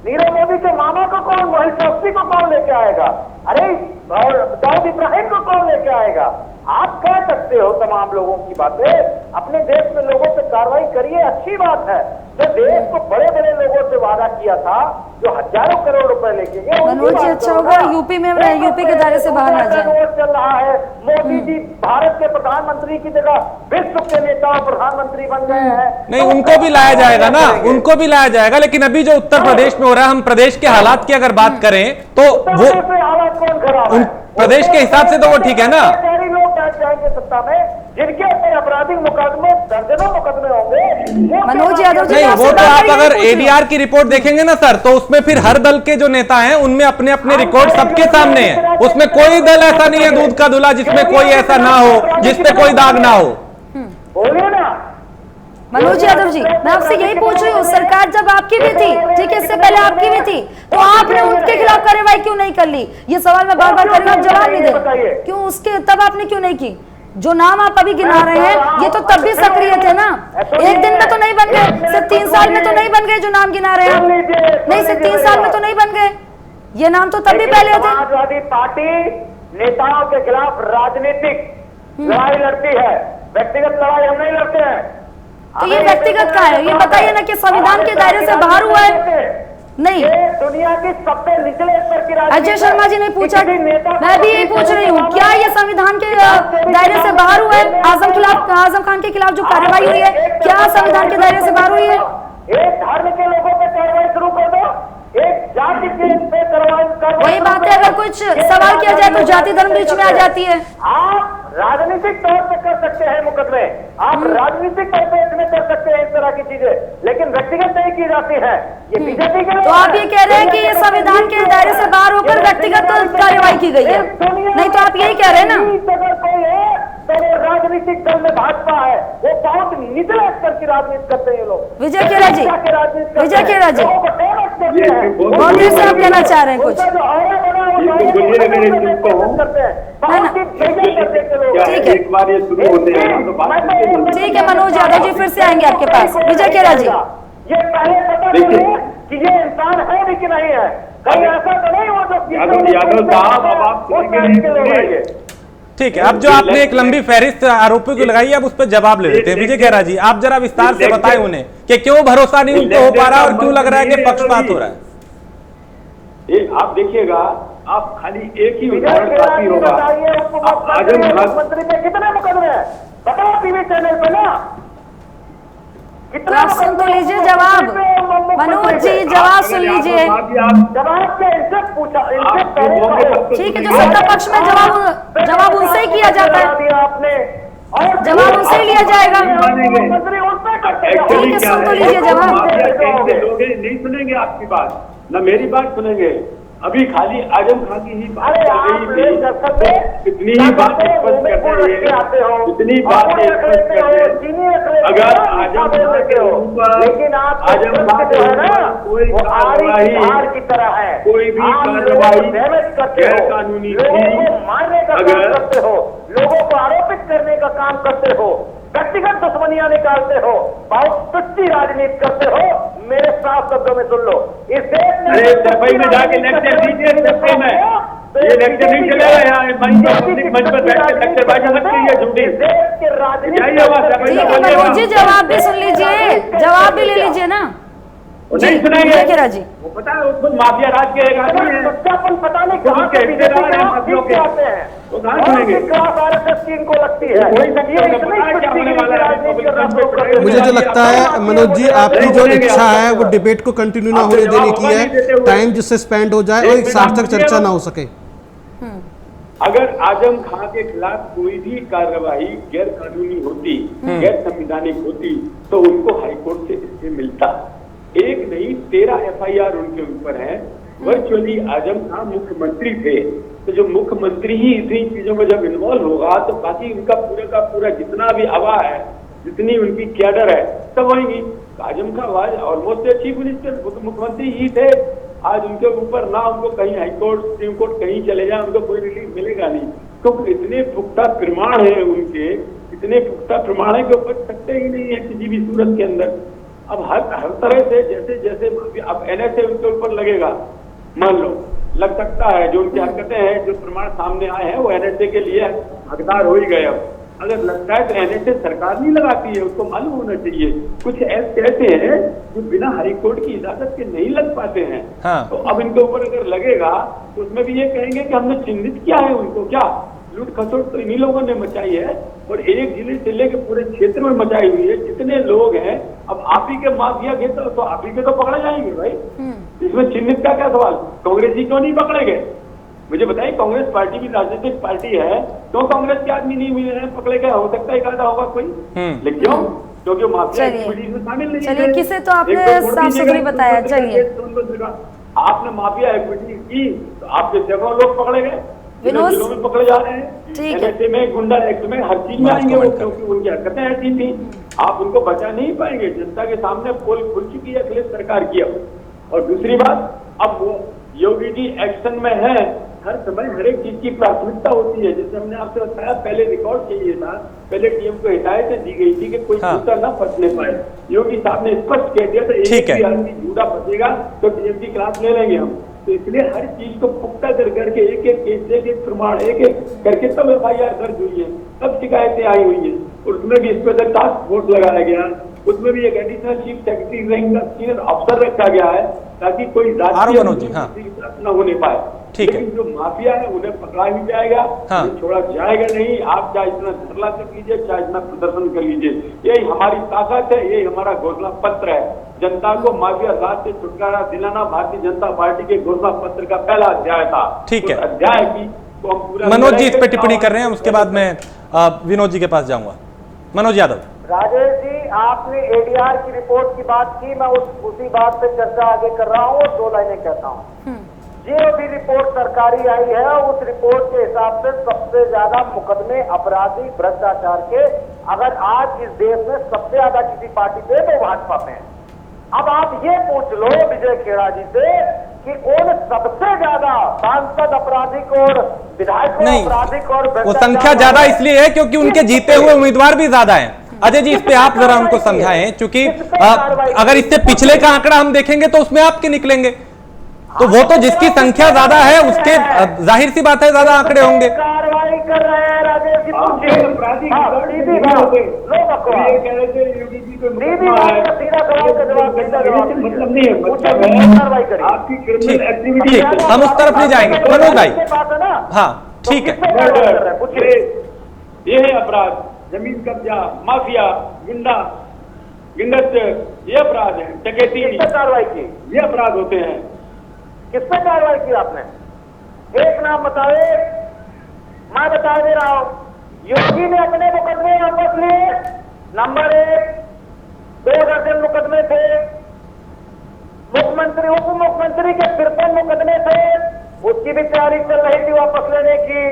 नीरव मोदी के मामा को कौन, मोहित चौकसी को कौन लेके आएगा? अरे और दाऊद इब्राहिम को कौन लेके आएगा? आप कह सकते हो तमाम लोगों की बातें, अपने देश में लोगों पे कार्रवाई करिए, अच्छी बात है। जो देश को बड़े बड़े लोगों से वादा किया था, जो हजारों करोड़ रुपए लेके गए, मनोज जी अच्छा होगा यूपी के दायरे से बाहर आ जाए। चल रहा है, मोदी जी भारत के प्रधानमंत्री की जगह विश्व के नेता प्रधानमंत्री बन गए हैं। नहीं, उनको भी लाया जाएगा ना, उनको भी लाया जाएगा, लेकिन अभी जो उत्तर प्रदेश में हो रहा है, हम प्रदेश के हालात की अगर बात करें तो वो हालात कौन खराब है? प्रदेश के हिसाब से तो वो ठीक है ना। लोग बैठ जाएंगे सत्ता में जिनके ऊपर आपराधिक मुकदमे, दर्जनों मुकदमे होंगे। मनोज यादव जी, नहीं, वो तो आप अगर ADR की रिपोर्ट देखेंगे ना सर, तो उसमें फिर हर दल के जो नेता हैं उनमें अपने अपने रिकॉर्ड सबके सामने है। उसमें कोई दल ऐसा नहीं है दूध का धुला जिसमें कोई ऐसा ना हो, जिसपे कोई दाग ना हो। बोलिए ना मनोज यादव जी, मैं आपसे यही पूछ रही हूँ, सरकार जब आपकी भी थी, ठीक है, इससे पहले आपकी भी थी, तो आपने उनके खिलाफ कार्रवाई क्यों नहीं कर ली? ये सवाल मैं बार बार कर रही हूँ, आप जवाब नहीं दे, क्यों उसके तब आपने क्यों नहीं की? जो नाम आप अभी गिना रहे हैं ये तो तब भी सक्रिय थे ना, एक दिन में तो नहीं बन गए, सिर्फ 3 साल में तो नहीं बन गए जो नाम गिना रहे हैं, नहीं सिर्फ 3 साल में तो नहीं बन गए, ये नाम तो तब भी पहले थे। समाजवादी पार्टी नेताओं के खिलाफ राजनीतिक लड़ाई लड़ती है, व्यक्तिगत लड़ाई हम नहीं लड़ते हैं। तो ये व्यक्तिगत का है, ये बताइए ना कि संविधान के दायरे से बाहर हुआ है? नहीं, दुनिया की सबसे निचले स्तर की अजय शर्मा जी ने पूछा, मैं भी यही पूछ रही हूँ, क्या ये संविधान के दायरे से बाहर हुआ है? आजम खान के खिलाफ जो कार्रवाई हुई है, क्या संविधान के दायरे से बाहर हुई है? एक धर्म के लोगों पे कार्रवाई शुरू कर दो, एक जाति के पे कार्रवाई। वही बात है, अगर कुछ सवाल किया जाए तो जाति धर्म बीच में आ जाती है। आप राजनीतिक तौर पे कर सकते हैं मुकदमे, आप राजनीतिक तौर पे इसमें कर सकते हैं इस तरह की चीजें, लेकिन व्यक्तिगत नहीं की जाती है, ये बीजेपी के लिए। तो आप ये कह रहे हैं कि ये संविधान के दायरे से बाहर होकर व्यक्तिगत कार्रवाई की गई है, नहीं तो आप यही कह रहे हैं ना? अगर कोई है तो वो राजनीतिक दल में भाजपा है, वो बहुत निचले स्तर की राजनीति करते हैं ये लोग। विजय खेड़ा जी, विजय खेड़ा जी, बहुत देर से आप कहना चाह रहे हैं कुछ? ठीक है, एक बार ये शुरू होते हैं तो बात ठीक है। मनोज यादव जी फिर से आएंगे आपके पास। विजय खेड़ा जी, ये पहले पता करें कि ये इंसान है भी कि नहीं है, कहीं ऐसा तो नहीं हो जो यादव साहब अब आप सुनेंगे। ठीक है, अब जो आपने एक लंबी फहरिस्त आरोपों की लगाई है, अब उस पर जवाब ले लेते हैं। विजय खेड़ा जी, आप जरा विस्तार से बताएं उन्हें कि क्यों भरोसा नहीं उनको हो पा रहा और क्यों लग रहा है कि पक्षपात हो रहा है। आप देखिएगा, आप खाली एक ही उदाहरण काफी होगा। आजम खान मंत्री पे कितने मुकदमे हैं बताओ टीवी चैनल पे ना, आप सुन तो लीजिए जवाब। मनोज जी जवाब सुन लीजिए। जवाब क्या इनसे पूछा, इनसे पहले ठीक है, जो सत्ता पक्ष में जवाब उनसे ही किया जाता है, आपने और जवाब उनसे ही लिया जाएगा। मंत्री उनसे करते हैं। ठीक है, सुन तो लीजिए जवाब। लोग नहीं सुनेंगे आपकी बात, न मेरी बात सुनेंगे। अभी खाली आजम खान की ही बात अरे आप कर रही थी, इतनी ही बात स्पष्ट करते हैं, इतनी बात स्पष्ट करते हैं। अगर आजम खान के ऊपर, लेकिन आप आजम खान जो है ना कोई वो कार्रवाई, की तरह है, कोई भी कार्रवाई गैर कानूनी थी, मारने का काम करते हो, लोगों को आरोपित करने का काम करते हो, व्यक्तिगत दुश्मनियां निकालते हो, बहुत तुच्छ राजनीति करते हो, मेरे साफ शब्दों में सुन लो। इस देश में अरे दफई में जाके लेक्चर दीजिए, दफई में ये लेक्चर नहीं चलेगा यहाँ मंच पर बैठ के लेक्चरबाजी मत कीजिए झूठी। ठीक है मनोज जी, जवाब भी सुन लीजिए, जवाब भी ले लीजिए ना। नहीं सुनाइए, विजय खेड़ा जी, वो पता है उसको माफिया राज के एक आदमी है, सत्यापन पता नहीं उसके कहाँ के हिस्सेदार हैं माफियों के, आते हैं, वो कहाँ सुनेंगे? RSS की इनको लगती है। कोई सकती है, पता है क्या होने वाला है। मुझे जो लगता है मनोज जी, आपकी जो इच्छा है वो डिबेट को कंटिन्यू ना होने देने की है, टाइम जिससे स्पेंड हो जाए और एक सार्थक चर्चा ना हो सके। अगर आजम खान के खिलाफ कोई भी कार्रवाई गैर कानूनी होती, गैर संवैधानिक होती, तो उनको हाईकोर्ट से इससे मिलता। एक नहीं 13 FIR उनके ऊपर है। वर्चुअली आजम खान मुख्यमंत्री थे, तो जो मुख्यमंत्री ही इतनी चीजों में जब इन्वॉल्व होगा तो बाकी उनका पूरे का पूरा जितना भी हवा है, जितनी उनकी कैडर है, सब होंगी। आजम खान आज ऑलमोस्ट चीफ मिनिस्टर मुख्यमंत्री ही थे। आज उनके ऊपर ना उनको कहीं हाईकोर्ट सुप्रीम कोर्ट कहीं चले जाए उनको कोई रिलीफ मिलेगा नहीं, क्योंकि इतने पुख्ता प्रमाण है उनके, इतने पुख्ता प्रमाण है कि वो बच सकते ही नहीं है किसी भी सूरत के अंदर। अब हर तरह से जैसे जैसे अब NSA उनके ऊपर लगेगा, मान लो लग सकता है, जो उनकी हरकतें हैं, जो प्रमाण सामने आए हैं, वो NSA के लिए हकदार हो ही गए। अब अगर लगता है तो NSA सरकार नहीं लगाती है, उसको मालूम होना चाहिए। कुछ ऐसे हैं जो बिना हाई कोर्ट की इजाजत के नहीं लग पाते हैं। हाँ। तो अब इनके ऊपर अगर लगेगा तो उसमें भी ये कहेंगे कि हमने चिन्हित किया है उनको, क्या लूट खसोट तो इन्हीं लोगों ने मचाई है, और एक जिले से लेकर पूरे क्षेत्र में मचाई हुई है। जितने लोग हैं, अब आप ही के माफिया के तो आप ही के तो पकड़े जाएंगे भाई, इसमें चिन्हित का क्या सवाल? कांग्रेसी क्यों नहीं पकड़े गए? मुझे बताइए, कांग्रेस पार्टी भी राजनीतिक पार्टी है, क्यों कांग्रेस के आदमी नहीं मिले हैं, पकड़े गए? हो सकता है एक आधा होगा कोई, लेकिन क्यों? क्योंकि माफिया एक्टिविटीज में शामिल नहीं है। चलिए, किसे तो आपने साफ सुथरी बताया। चलिए, आपने माफिया एक्टिविटी की तो आपके सैकड़ों लोग पकड़े गए, विनोद जिलों में पकड़े जा रहे हैं। ठीक है, NSA में, गुंडा एक्ट में, हर चीज में आएंगे वो, क्योंकि उनकी हरकतें ऐसी थी। आप उनको बचा नहीं पाएंगे। जनता के सामने पोल खुल चुकी है अखिलेश सरकार की। और दूसरी बात, अब वो योगी जी एक्शन में है, हर समय हर एक चीज की प्राथमिकता होती है। जैसे हमने आपसे बताया, पहले रिकॉर्ड चाहिए था, पहले टीएम को हिदायतें दी गई थी कि कोई दूसरा ना फंसने पाए। योगी साहब ने स्पष्ट कह दिया था, एक भी आदमी झूठा फंसेगा तो टीएम की क्लास ले लेंगे हम। तो इसलिए हर चीज को पुख्ता कर करके एक एक केस, एक एक प्रमाण, एक एक करके तब FIR दर्ज हुई है, तब शिकायतें आई हुई है। और उसमें भी स्पेशल टास्क फोर्स लगाया गया, उसमें भी एक एडिशनल चीफ सेक्रेटरी रैंक का सीनियर अफसर रखा गया है, ताकि कोई राजनीति न होने पाए। ठीक है, लेकिन जो माफिया है उन्हें पकड़ा भी जाएगा, उन्हें छोड़ा जाएगा नहीं। आप चाहे इतना धरना कर लीजिए, चाहे इतना प्रदर्शन कर लीजिए, यही हमारी ताकत है, यही हमारा घोषणा पत्र है। जनता को माफिया राज से छुटकारा दिलाना भारतीय जनता पार्टी के घोषणा पत्र का पहला अध्याय था। ठीक है, अध्याय की तो हम पूरा मनोज जी इस पे टिप्पणी कर रहे हैं, उसके बाद मैं विनोद जी के पास जाऊंगा। मनोज यादव। राजेश जी, आपने एडीआर की रिपोर्ट की बात की, मैं उसी बात पे चर्चा आगे कर रहा हूँ और 2 लाइनें कहता हूँ। जो भी रिपोर्ट सरकारी आई है, उस रिपोर्ट के हिसाब से सबसे ज्यादा मुकदमे अपराधी भ्रष्टाचार के अगर आज इस देश में सबसे ज्यादा किसी पार्टी पे तो भाजपा पे है। अब आप ये पूछ लो विजय खेड़ा जी से कि कौन सबसे ज्यादा सांसद आपराधिक और विधायक आपराधिक और वो संख्या ज्यादा इसलिए है क्योंकि उनके जीते हुए उम्मीदवार भी ज्यादा हैं। अजय जी, इस पे आप जरा हमको समझाएं, क्योंकि अगर इससे पिछले का आंकड़ा हम देखेंगे तो उसमें आपके निकलेंगे, तो वो तो जिसकी संख्या ज्यादा है उसके जाहिर सी बात है ज्यादा आंकड़े होंगे। कार्रवाई कर रहे हैं राजेश जी, ठीक, हम उस तरफ नहीं जाएंगे मनोज भाई। हाँ ठीक है, ये है अपराध, जमीन कब्जा, माफिया, गुंडा, गिंडस्य, ये अपराध है। डकैती, कार्रवाई की, ये अपराध होते हैं। किस पे कार्रवाई की आपने? एक नाम बताए, मैं बता दे रहा हूं। योगी ने अपने मुकदमे वापस लिए, नंबर 1, 2 दर्जन मुकदमे थे। मुख्यमंत्री उप मुख्यमंत्री के 53 मुकदमे थे, उसकी भी तैयारी चल रही थी वापस लेने की।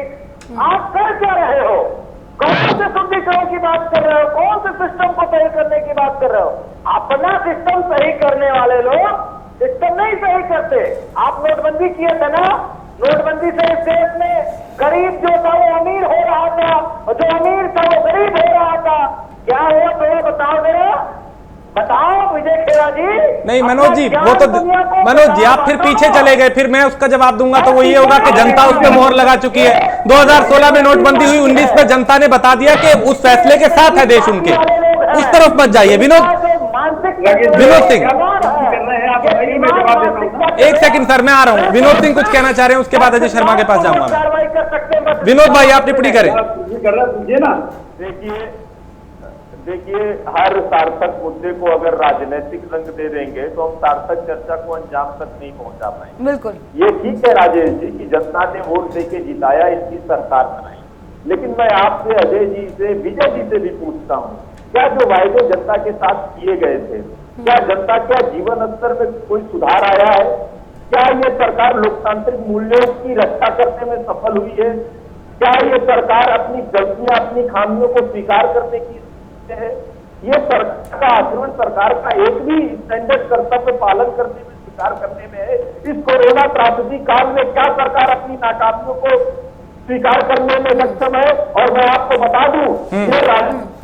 आप कर क्या रहे हो? कौन से सुदृढ़ीकरण की बात कर रहे हो? कौन से सिस्टम को सही करने की बात कर रहे हो? अपना सिस्टम सही करने वाले लोग सिस्टम नहीं सही करते। आप नोटबंदी किए थे ना, नोटबंदी से इस देश में गरीब जो था वो अमीर हो रहा था और जो अमीर था वो गरीब हो रहा था। क्या हुआ तो बताओ जरा, बताओ विजय खेड़ा जी। नहीं मनोज जी, वो तो मनोज जी आप फिर पीछे चले गए, फिर मैं उसका जवाब दूंगा तो वो ये होगा कि जनता उस पर मोहर लगा चुकी है। 2016 में नोटबंदी हुई, 19 में जनता ने बता दिया कि उस फैसले के साथ है देश उनके। उस तरफ मत जाइए विनोद सिंह। एक सेकंड सर, मैं आ रहा हूँ। विनोद सिंह कुछ कहना चाह रहे हैं, उसके बाद अजय शर्मा के पास जाऊंगा मैं। विनोद भाई आप टिप्पणी करें। देखिए, हर सार्थक मुद्दे को अगर राजनीतिक रंग दे देंगे तो हम सार्थक चर्चा को अंजाम तक नहीं पहुंचा पाएंगे। बिल्कुल, ये ठीक है राजेश जी कि जनता ने वोट देके जिताया, इसकी सरकार बनाई, लेकिन मैं आपसे, अजय जी से, विजय जी से भी पूछता हूँ, क्या जो वायदे जनता के साथ किए गए थे, क्या जनता का जीवन स्तर में कोई सुधार आया है? क्या ये सरकार लोकतांत्रिक मूल्यों की रक्षा करने में सफल हुई है? क्या ये सरकार अपनी गलतियां, अपनी खामियों को स्वीकार करने की है? ये सरकार का आचरण, सरकार का एक भी स्टैंडर्ड कर्तव्य पालन करने में, स्वीकार करने में है? इस कोरोना त्रासदी काल में क्या सरकार अपनी नाकामियों को स्वीकार करने में सक्षम है? और मैं आपको बता दूं, ये राज्य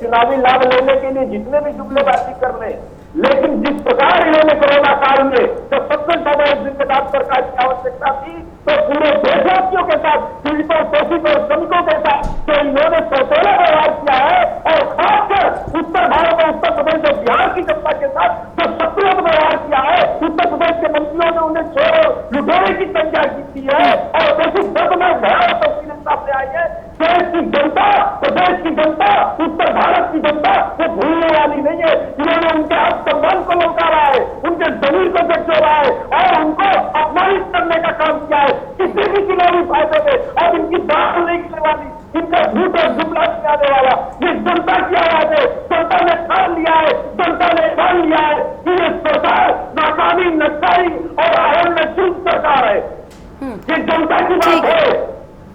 चुनावी लाभ लेने के लिए जितने भी जुमलेबाजी कर रहे हैं, लेकिन जिस प्रकार इन्होंने कोरोना काल में जब सबसे ज्यादा जिम्मेदार सरकार की आवश्यकता थी, तो पूरे देशवासियों के साथ, पीड़ितों, शोषितों, श्रमिकों के साथ तो इन्होंने सौतेला व्यवहार किया है। और खासकर उत्तर भारत और उत्तर प्रदेश और बिहार की जनता के साथ जो शत्रुता व्यवहार किया है, उत्तर प्रदेश के मंत्रियों ने उन्हें चोर लुटेरे की संख्या की है और देश दर्दनाक भयावह तस्वीरें सामने आई है। देश की जनता, प्रदेश की जनता, उत्तर भारत की जनता वो भूलने वाली नहीं है। इन्होंने उनके आत्मसम्मान को लौटारा है, उनके जमीन को झकझोरा है और उनको अपमानित करने का काम किया है किसी भी चुनावी फायदे में। और इनकी बात नहीं करने वाली, इनका झूठ और जुमला आने वाला ये जनता की आवाज है। जनता ने ठान लिया है, जनता ने ठान लिया है कि ये सरकार नाकामी, नक्काई और आयन में चूक सरकार है। ये जनता की बात है,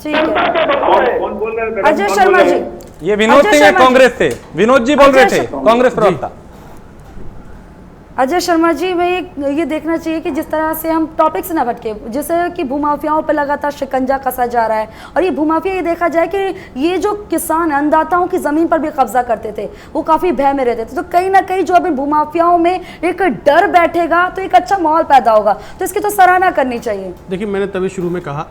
जनता के बताओ है। कौन बोल रहे हैं? अजय शर्मा जी। ये विनोद सिंह है कांग्रेस से, विनोद जी बोल रहे थे, कांग्रेस प्रवक्ता। अजय शर्मा जी, मैं ये देखना चाहिए कि जिस तरह से हम टॉपिक से ना भटके, जैसे कि भूमाफियाओं पर लगातार शिकंजा कसा जा रहा है। और ये भूमाफिया, ये देखा जाए कि ये जो किसान अन्नदाताओं की ज़मीन पर भी कब्जा करते थे, वो काफ़ी भय में रहते थे। तो कहीं ना कहीं जो अब इन भूमाफियाओं में एक डर बैठेगा तो एक अच्छा माहौल पैदा होगा, तो इसकी तो सराहना करनी चाहिए। देखिए, मैंने तभी शुरू में कहा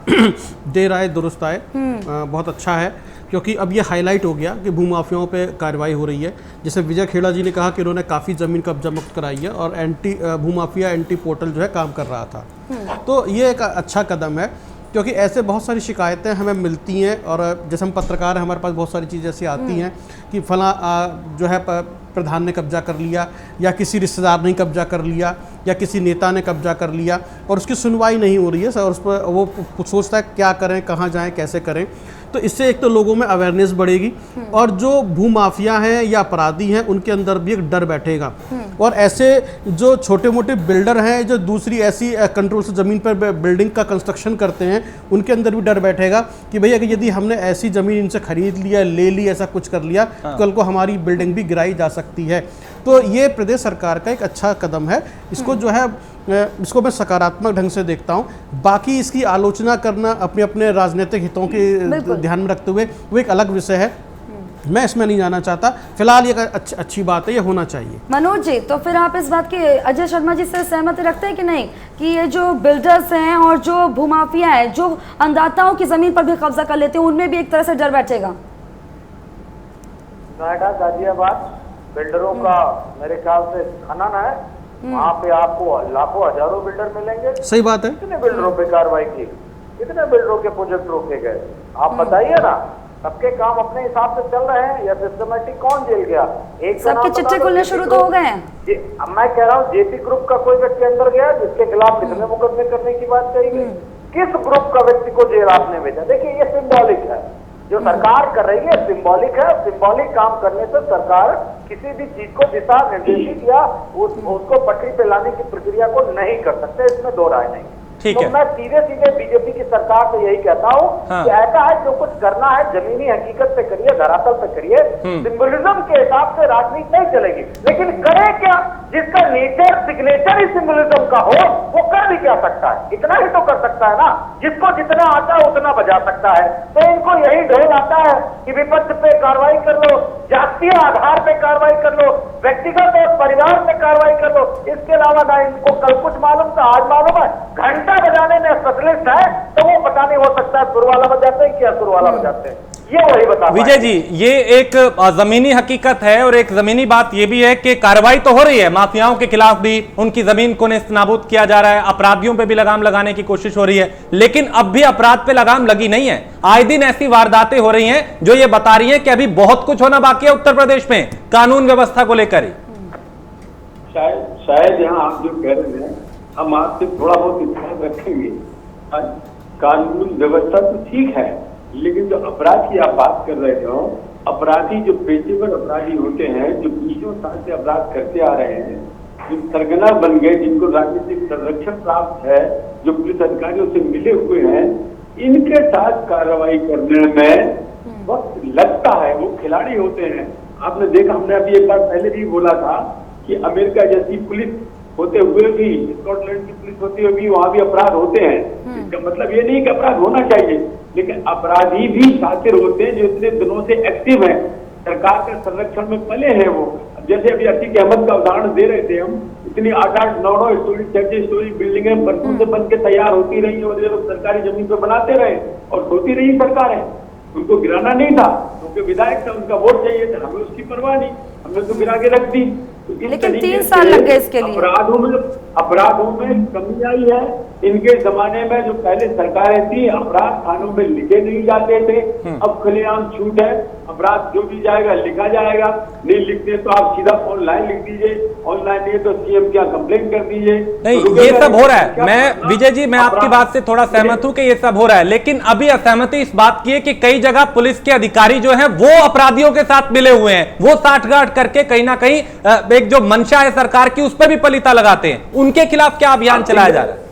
देर आए दुरुस्त आए, बहुत अच्छा है, क्योंकि अब ये हाईलाइट हो गया कि भूमाफियाओं पे कार्रवाई हो रही है। जैसे विजय खेड़ा जी ने कहा कि उन्होंने काफ़ी ज़मीन कब्जा मुक्त कराई है और भूमाफिया एंटी पोर्टल जो है काम कर रहा था। तो ये एक अच्छा कदम है, क्योंकि ऐसे बहुत सारी शिकायतें हमें मिलती हैं और जैसे हम पत्रकार हैं, हमारे पास बहुत सारी चीज़ें ऐसी आती हैं कि फला जो है प्रधान ने कब्जा कर लिया, या किसी रिश्तेदार ने कब्जा कर लिया, या किसी नेता ने कब्जा कर लिया और उसकी सुनवाई नहीं हो रही है और उस पर वो सोचता है क्या करें, कहाँ जाएं, कैसे करें। तो इससे एक तो लोगों में अवेयरनेस बढ़ेगी और जो भूमाफिया हैं या अपराधी हैं उनके अंदर भी एक डर बैठेगा। और ऐसे जो छोटे मोटे बिल्डर हैं जो दूसरी ऐसी कंट्रोल से ज़मीन पर बिल्डिंग का कंस्ट्रक्शन करते हैं उनके अंदर भी डर बैठेगा कि भैया कि यदि हमने ऐसी ज़मीन इनसे खरीद लिया, ले ली, ऐसा कुछ कर लिया, कल को हमारी बिल्डिंग भी गिराई जा सकती है। तो ये प्रदेश सरकार का एक अच्छा कदम है। इसको जो है इसको मैं सकारात्मक ढंग से देखता हूँ। बाकी इसकी आलोचना करना अपने अपने राजनीतिक हितों के ध्यान में रखते हुए वो एक अलग विषय है, मैं इसमें नहीं जाना चाहता। फिलहाल ये अच्छी बात है, ये होना चाहिए। मनोज जी, तो फिर आप इस बात की अजय शर्मा जी से सहमति रखते हैं कि नहीं कि ये जो बिल्डर्स हैं और जो भूमाफिया है जो अन्नदाताओं की जमीन पर भी कब्जा कर लेते हैं उनमें भी एक तरह से डर बैठेगा? नोएडा, गाजियाबाद बिल्डरों का मेरे ख्याल से खनन है, वहाँ पे आपको लाखों हजारों बिल्डर मिलेंगे। सही बात है। कितने बिल्डरों पे कार्रवाई की, कितने बिल्डरों के प्रोजेक्ट रोके गए, आप बताइए ना। सबके काम अपने हिसाब से चल रहे हैं या सिस्टमेटिक कौन जेल गया? एक सबके चिट्ठे खुलने शुरू तो हो गए हैं। अब मैं कह रहा हूँ जेपी ग्रुप का कोई व्यक्ति अंदर गया जिसके खिलाफ कितने मुकदमे करने की बात कही गई? किस ग्रुप का व्यक्ति को जेल आपने भेजा? देखिए ये सिंबॉलिक है, जो सरकार कर रही है सिंबॉलिक है। सिंबॉलिक काम करने से सरकार किसी भी चीज को दिशा निर्देशित या उसको पटरी पे लाने की प्रक्रिया को नहीं कर सकते, इसमें दो राय नहीं। ठीक तो है। मैं सीधे सीधे बीजेपी की सरकार से यही कहता हूँ कि ऐसा है जो कुछ करना है जमीनी हकीकत पे करिए, धरातल पे करिए। सिंबलिज्म के हिसाब से राजनीति नहीं चलेगी, लेकिन करे क्या? जिसका नेचर सिग्नेचर ही सिंबलिज्म का हो वो कर भी क्या सकता है? इतना ही तो कर सकता है ना। जिसको जितना आता है उतना बजा सकता है। तो इनको यही ढोल आता है कि विपक्ष पे कार्रवाई कर लो, जातीय आधार पे कार्रवाई कर लो, व्यक्तिगत और परिवार पे कार्रवाई कर लो। इसके अलावा ना इनको कल कुछ मालूम था, आज मालूम है। घंटा बजाने में स्पेशलिस्ट है तो वो पता नहीं हो सकता है सुर वाला बजाते हैं क्या सुर वाला बजाते हैं, ये वही बता। विजय जी, ये एक जमीनी हकीकत है और एक जमीनी बात ये भी है कि कार्रवाई तो हो रही है, माफियाओं के खिलाफ भी उनकी जमीन को नेस्तनाबूद किया जा रहा है, अपराधियों पे भी लगाम लगाने की कोशिश हो रही है, लेकिन अब भी अपराध पे लगाम लगी नहीं है। आए दिन ऐसी वारदातें हो रही हैं जो ये बता रही है कि अभी बहुत कुछ होना बाकी है उत्तर प्रदेश में कानून व्यवस्था को लेकर ही। शायद यहाँ आप जो कह रहे हैं हम आपसे थोड़ा बहुत ध्यान रखेंगे। कानून व्यवस्था तो ठीक है, लेकिन जो अपराध की आप बात कर रहे हो, अपराधी जो पेशेवर अपराधी होते हैं, जो 20 साल से अपराध करते आ रहे हैं, जो सरगना बन गए, जिनको राजनीतिक संरक्षण प्राप्त है, जो पुलिस अधिकारियों से मिले हुए हैं, इनके साथ कार्रवाई करने में वक्त लगता है। वो खिलाड़ी होते हैं। आपने देखा, हमने अभी एक बार पहले भी बोला था कि अमेरिका जैसी पुलिस होते हुए भी, स्कॉटलैंड की पुलिस होते हुए भी वहां भी अपराध होते हैं। इसका मतलब ये नहीं कि अपराध होना चाहिए, लेकिन अपराधी भी शातिर होते हैं जो इतने दिनों से एक्टिव हैं, सरकार के संरक्षण में पले हैं। वो जैसे अभी अतीक अहमद का उदाहरण दे रहे थे हम, इतनी 8-8, 9-9 स्टोरी, 6-6 स्टोरी बिल्डिंगें बरसों से बन के तैयार होती रही और ये लोग सरकारी जमीन पे बनाते रहे और होती रही सरकारें। उनको गिराना नहीं था क्योंकि विधायक था, उनका वोट चाहिए था, हमें उसकी परवाह नहीं, हमने तो गिरा के रख दी। लेकिन 3 साल लग गए इसके लिए। अपराधों में कमी आई है। इनके जमाने में जो पहले सरकारें थी, अपराध थानों में लिखे नहीं जाते थे, अब खुलेआम छूट है, अपराध जो भी जाएगा लिखा जाएगा। नहीं लिखते तो आप सीधा ऑनलाइन लिख दीजिए, ऑनलाइन नहीं तो सीएम क्या कंप्लेंट कर दीजिए। नहीं, ये सब हो रहा है। मैं विजय जी, मैं आपकी बात से थोड़ा सहमत हूं कि ये सब हो रहा है, लेकिन अभी असहमति इस बात की है कि कई जगह पुलिस के अधिकारी जो हैं वो अपराधियों के साथ मिले हुए हैं, वो साठगांठ करके कहीं ना कहीं एक जो मंशा है सरकार की उस पर भी पलीता लगाते हैं। उनके खिलाफ क्या अभियान चलाया जा रहा है?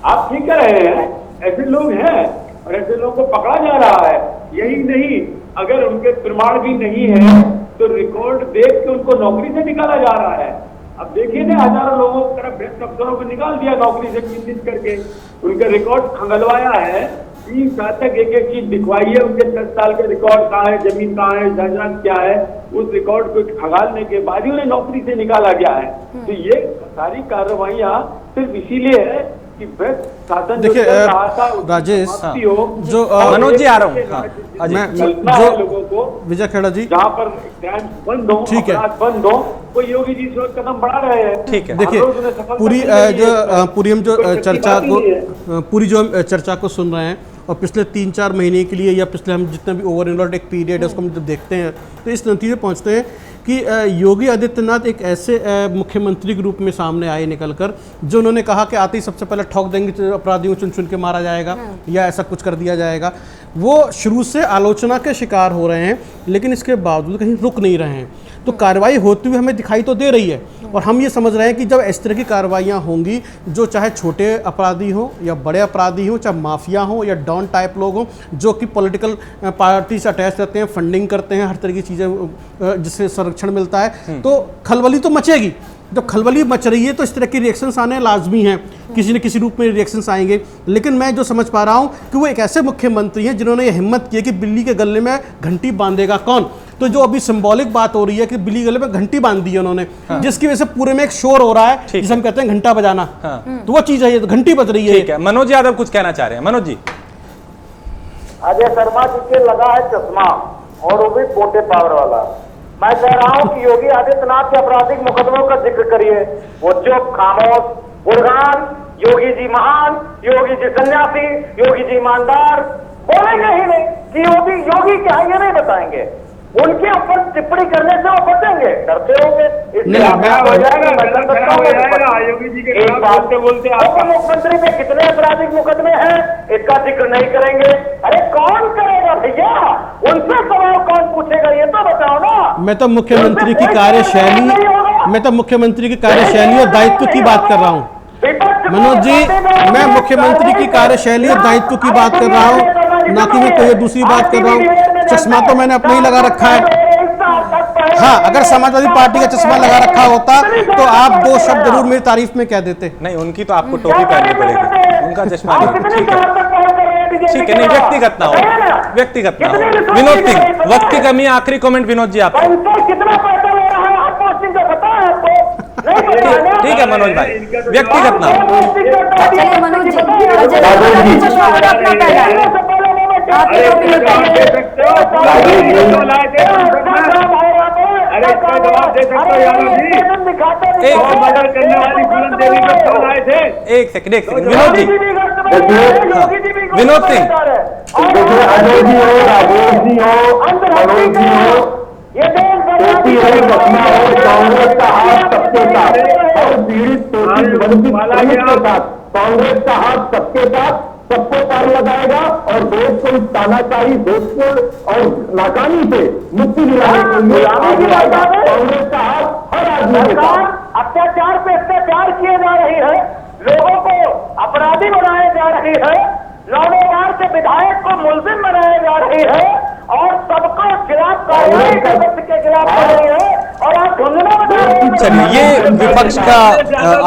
आप ठीक कह रहे हैं, ऐसे लोग हैं और ऐसे लोगों को पकड़ा जा रहा है। यही नहीं, अगर उनके प्रमाण भी नहीं है तो रिकॉर्ड देख के उनको नौकरी से निकाला जा रहा है। अब देखिए ना, हजारों लोगों की तरफ भ्रष्ट अफसरों को निकाल दिया नौकरी से चिन्हित करके, उनका रिकॉर्ड खंगलवाया है। 3 साल तक एक चीज दिखवाई है, उनके 10 साल के रिकॉर्ड कहाँ है, जमीन कहाँ है, जायदाद क्या है, उस रिकॉर्ड को खंगालने के बाद ही उन्हें नौकरी से निकाला गया है। तो ये सारी कार्रवाइयाँ सिर्फ इसीलिए है कि शासन। देखिए राजेश, जो मनोज जी आ रहा हूँ, मैं जो लोगों को विजय खेड़ा जी, जहाँ पर क्राइम बंद हो, ठीक है, बंद हो, वो योगी जी इस वक्त कदम बढ़ा रहे हैं। ठीक है। देखिए पूरी हम जो चर्चा को सुन रहे हैं और पिछले 3-4 महीने के लिए या पिछले हम जितने भी ओवरऑल एक पीरियड है उसको हम जब देखते हैं तो इस नतीजे पहुंचते हैं कि योगी आदित्यनाथ एक ऐसे मुख्यमंत्री के रूप में सामने आए निकलकर, जो उन्होंने कहा कि आते ही सबसे पहले ठोक देंगे तो अपराधियों चुन चुन के मारा जाएगा या ऐसा कुछ कर दिया जाएगा। वो शुरू से आलोचना के शिकार हो रहे हैं, लेकिन इसके बावजूद कहीं रुक नहीं रहे हैं। तो कार्रवाई होती हुई हमें दिखाई तो दे रही है, और हम ये समझ रहे हैं कि जब इस तरह की कार्रवाइयाँ होंगी, जो चाहे छोटे अपराधी हों या बड़े अपराधी हों, चाहे माफिया हों या डॉन टाइप लोग हों, जो कि पॉलिटिकल पार्टी से अटैच रहते हैं, फंडिंग करते हैं, हर तरह की चीज़ें जिससे संरक्षण मिलता है, तो खलबली तो मचेगी। जब खलबली मच रही है तो इस तरह के रिएक्शंस आने लाजमी हैं, किसी न किसी रूप में रिएक्शंस आएंगे। लेकिन मैं जो समझ पा रहा हूँ कि वो एक ऐसे मुख्यमंत्री हैं जिन्होंने ये हिम्मत की है कि बिल्ली के गले में घंटी बांधेगा कौन। तो जो अभी सिंबॉलिक बात हो रही है कि बिल्ली गले में घंटी बांध दी है उन्होंने, जिसकी वजह से पूरे में एक शोर हो रहा है, जिसे हम कहते हैं घंटा बजाना। तो वो चीज है, ये तो घंटी बज रही है। ठीक है, मनोज यादव कुछ कहना चाह रहे हैं। मनोज जी। अजय शर्मा जी के लगा है चश्मा, और वो भी मोटे पावर वाला। मैं कह रहा हूं कि योगी आदित्यनाथ के आपराधिक मुकदमों का जिक्र करिए, वो चुप खामोश। बुरहान, योगी जी महान, योगी जी सन्यासी, योगी जी ईमानदार, बोलेंगे ही नहीं कि योगी क्या है, ये नहीं बताएंगे। उनके ऊपर टिप्पणी करने से वो बचेंगे, डरते होंगे। इसलिए हो जाएगा, योगी जी के एक बात से बोलते उप मुख्यमंत्री पे कितने आपराधिक मुकदमे हैं, इसका जिक्र नहीं करेंगे। अरे कौन करेगा भैया, उनसे सवाल कौन पूछेगा, ये तो बताओ ना। मैं तो मुख्यमंत्री की कार्यशैली और दायित्व की बात कर रहा हूँ मनोज जी। मैं मुख्यमंत्री की कार्यशैली और दायित्व की बात कर रहा हूँ, ना कि मैं कोई दूसरी बात कर रहा हूँ। चश्मा तो मैंने अपना ही लगा रखा है। हाँ, अगर समाजवादी पार्टी का चश्मा लगा रखा होता तो आप दो शब्द जरूर मेरी तारीफ में कह देते। नहीं, उनकी तो आपको टोपी पहननी पड़ेगी, उनका चश्मा नहीं। ठीक है, नहीं व्यक्तिगत ना हो, व्यक्तिगत ना हो। विनोद सिंह, वक्त की कमी, आखिरी कमेंट विनोद जी आप। कितना पैसा ले रहा है आपको, पता है आपको? ठीक है मनोज भाई, व्यक्तिगत ना हो। चलिए मनोज जी, चश्मा अपना पहना है। एक सेकंड विनोद जी। विनोद सिंह, अजय जी हो, राजेश जी हो, मनोज जी हो, टोपी हो, घटना हो, कांग्रेस का हाथ सबके साथ, और पीड़ित के साथ कांग्रेस का हाथ सबके साथ, सबको पार लगाएगा और देश को इस तानाशाही देश को और नाकामी से मुक्ति दिलाने के लिए कांग्रेस का हाथ हर आदमी के साथ। अत्याचार पे अत्याचार किए जा रही है, लोगों को अपराधी बनाए जा रही है, लौटेदार से विधायक को मुलजिम बनाया जा रही है, और सबको खिलाफ कार्रवाई के खिलाफ कर रही है, और आप ढूंढना बता रहे हैं। चलिए, ये विपक्ष का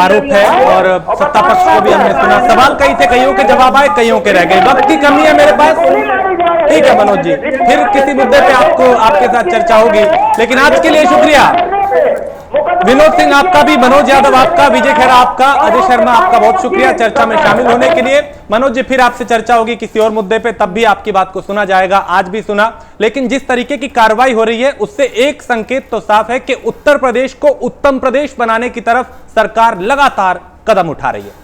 आरोप है और सत्ता पक्ष को भी हमने सुना। सवाल कई थे, कईयों के जवाब आए, कईयों के रह गए। वक्त की कमी है मेरे पास। ठीक है मनोज जी, फिर किसी मुद्दे पे आपके साथ चर्चा होगी, लेकिन आज के लिए शुक्रिया। विनोद सिंह आपका भी, मनोज यादव आपका, विजय खेरा आपका, अजय शर्मा आपका बहुत शुक्रिया चर्चा में शामिल होने के लिए। मनोज जी, फिर आपसे चर्चा होगी किसी और मुद्दे पे, तब भी आपकी बात को सुना जाएगा। आज भी सुना, लेकिन जिस तरीके की कार्रवाई हो रही है उससे एक संकेत तो साफ है कि उत्तर प्रदेश को उत्तम प्रदेश बनाने की तरफ सरकार लगातार कदम उठा रही है।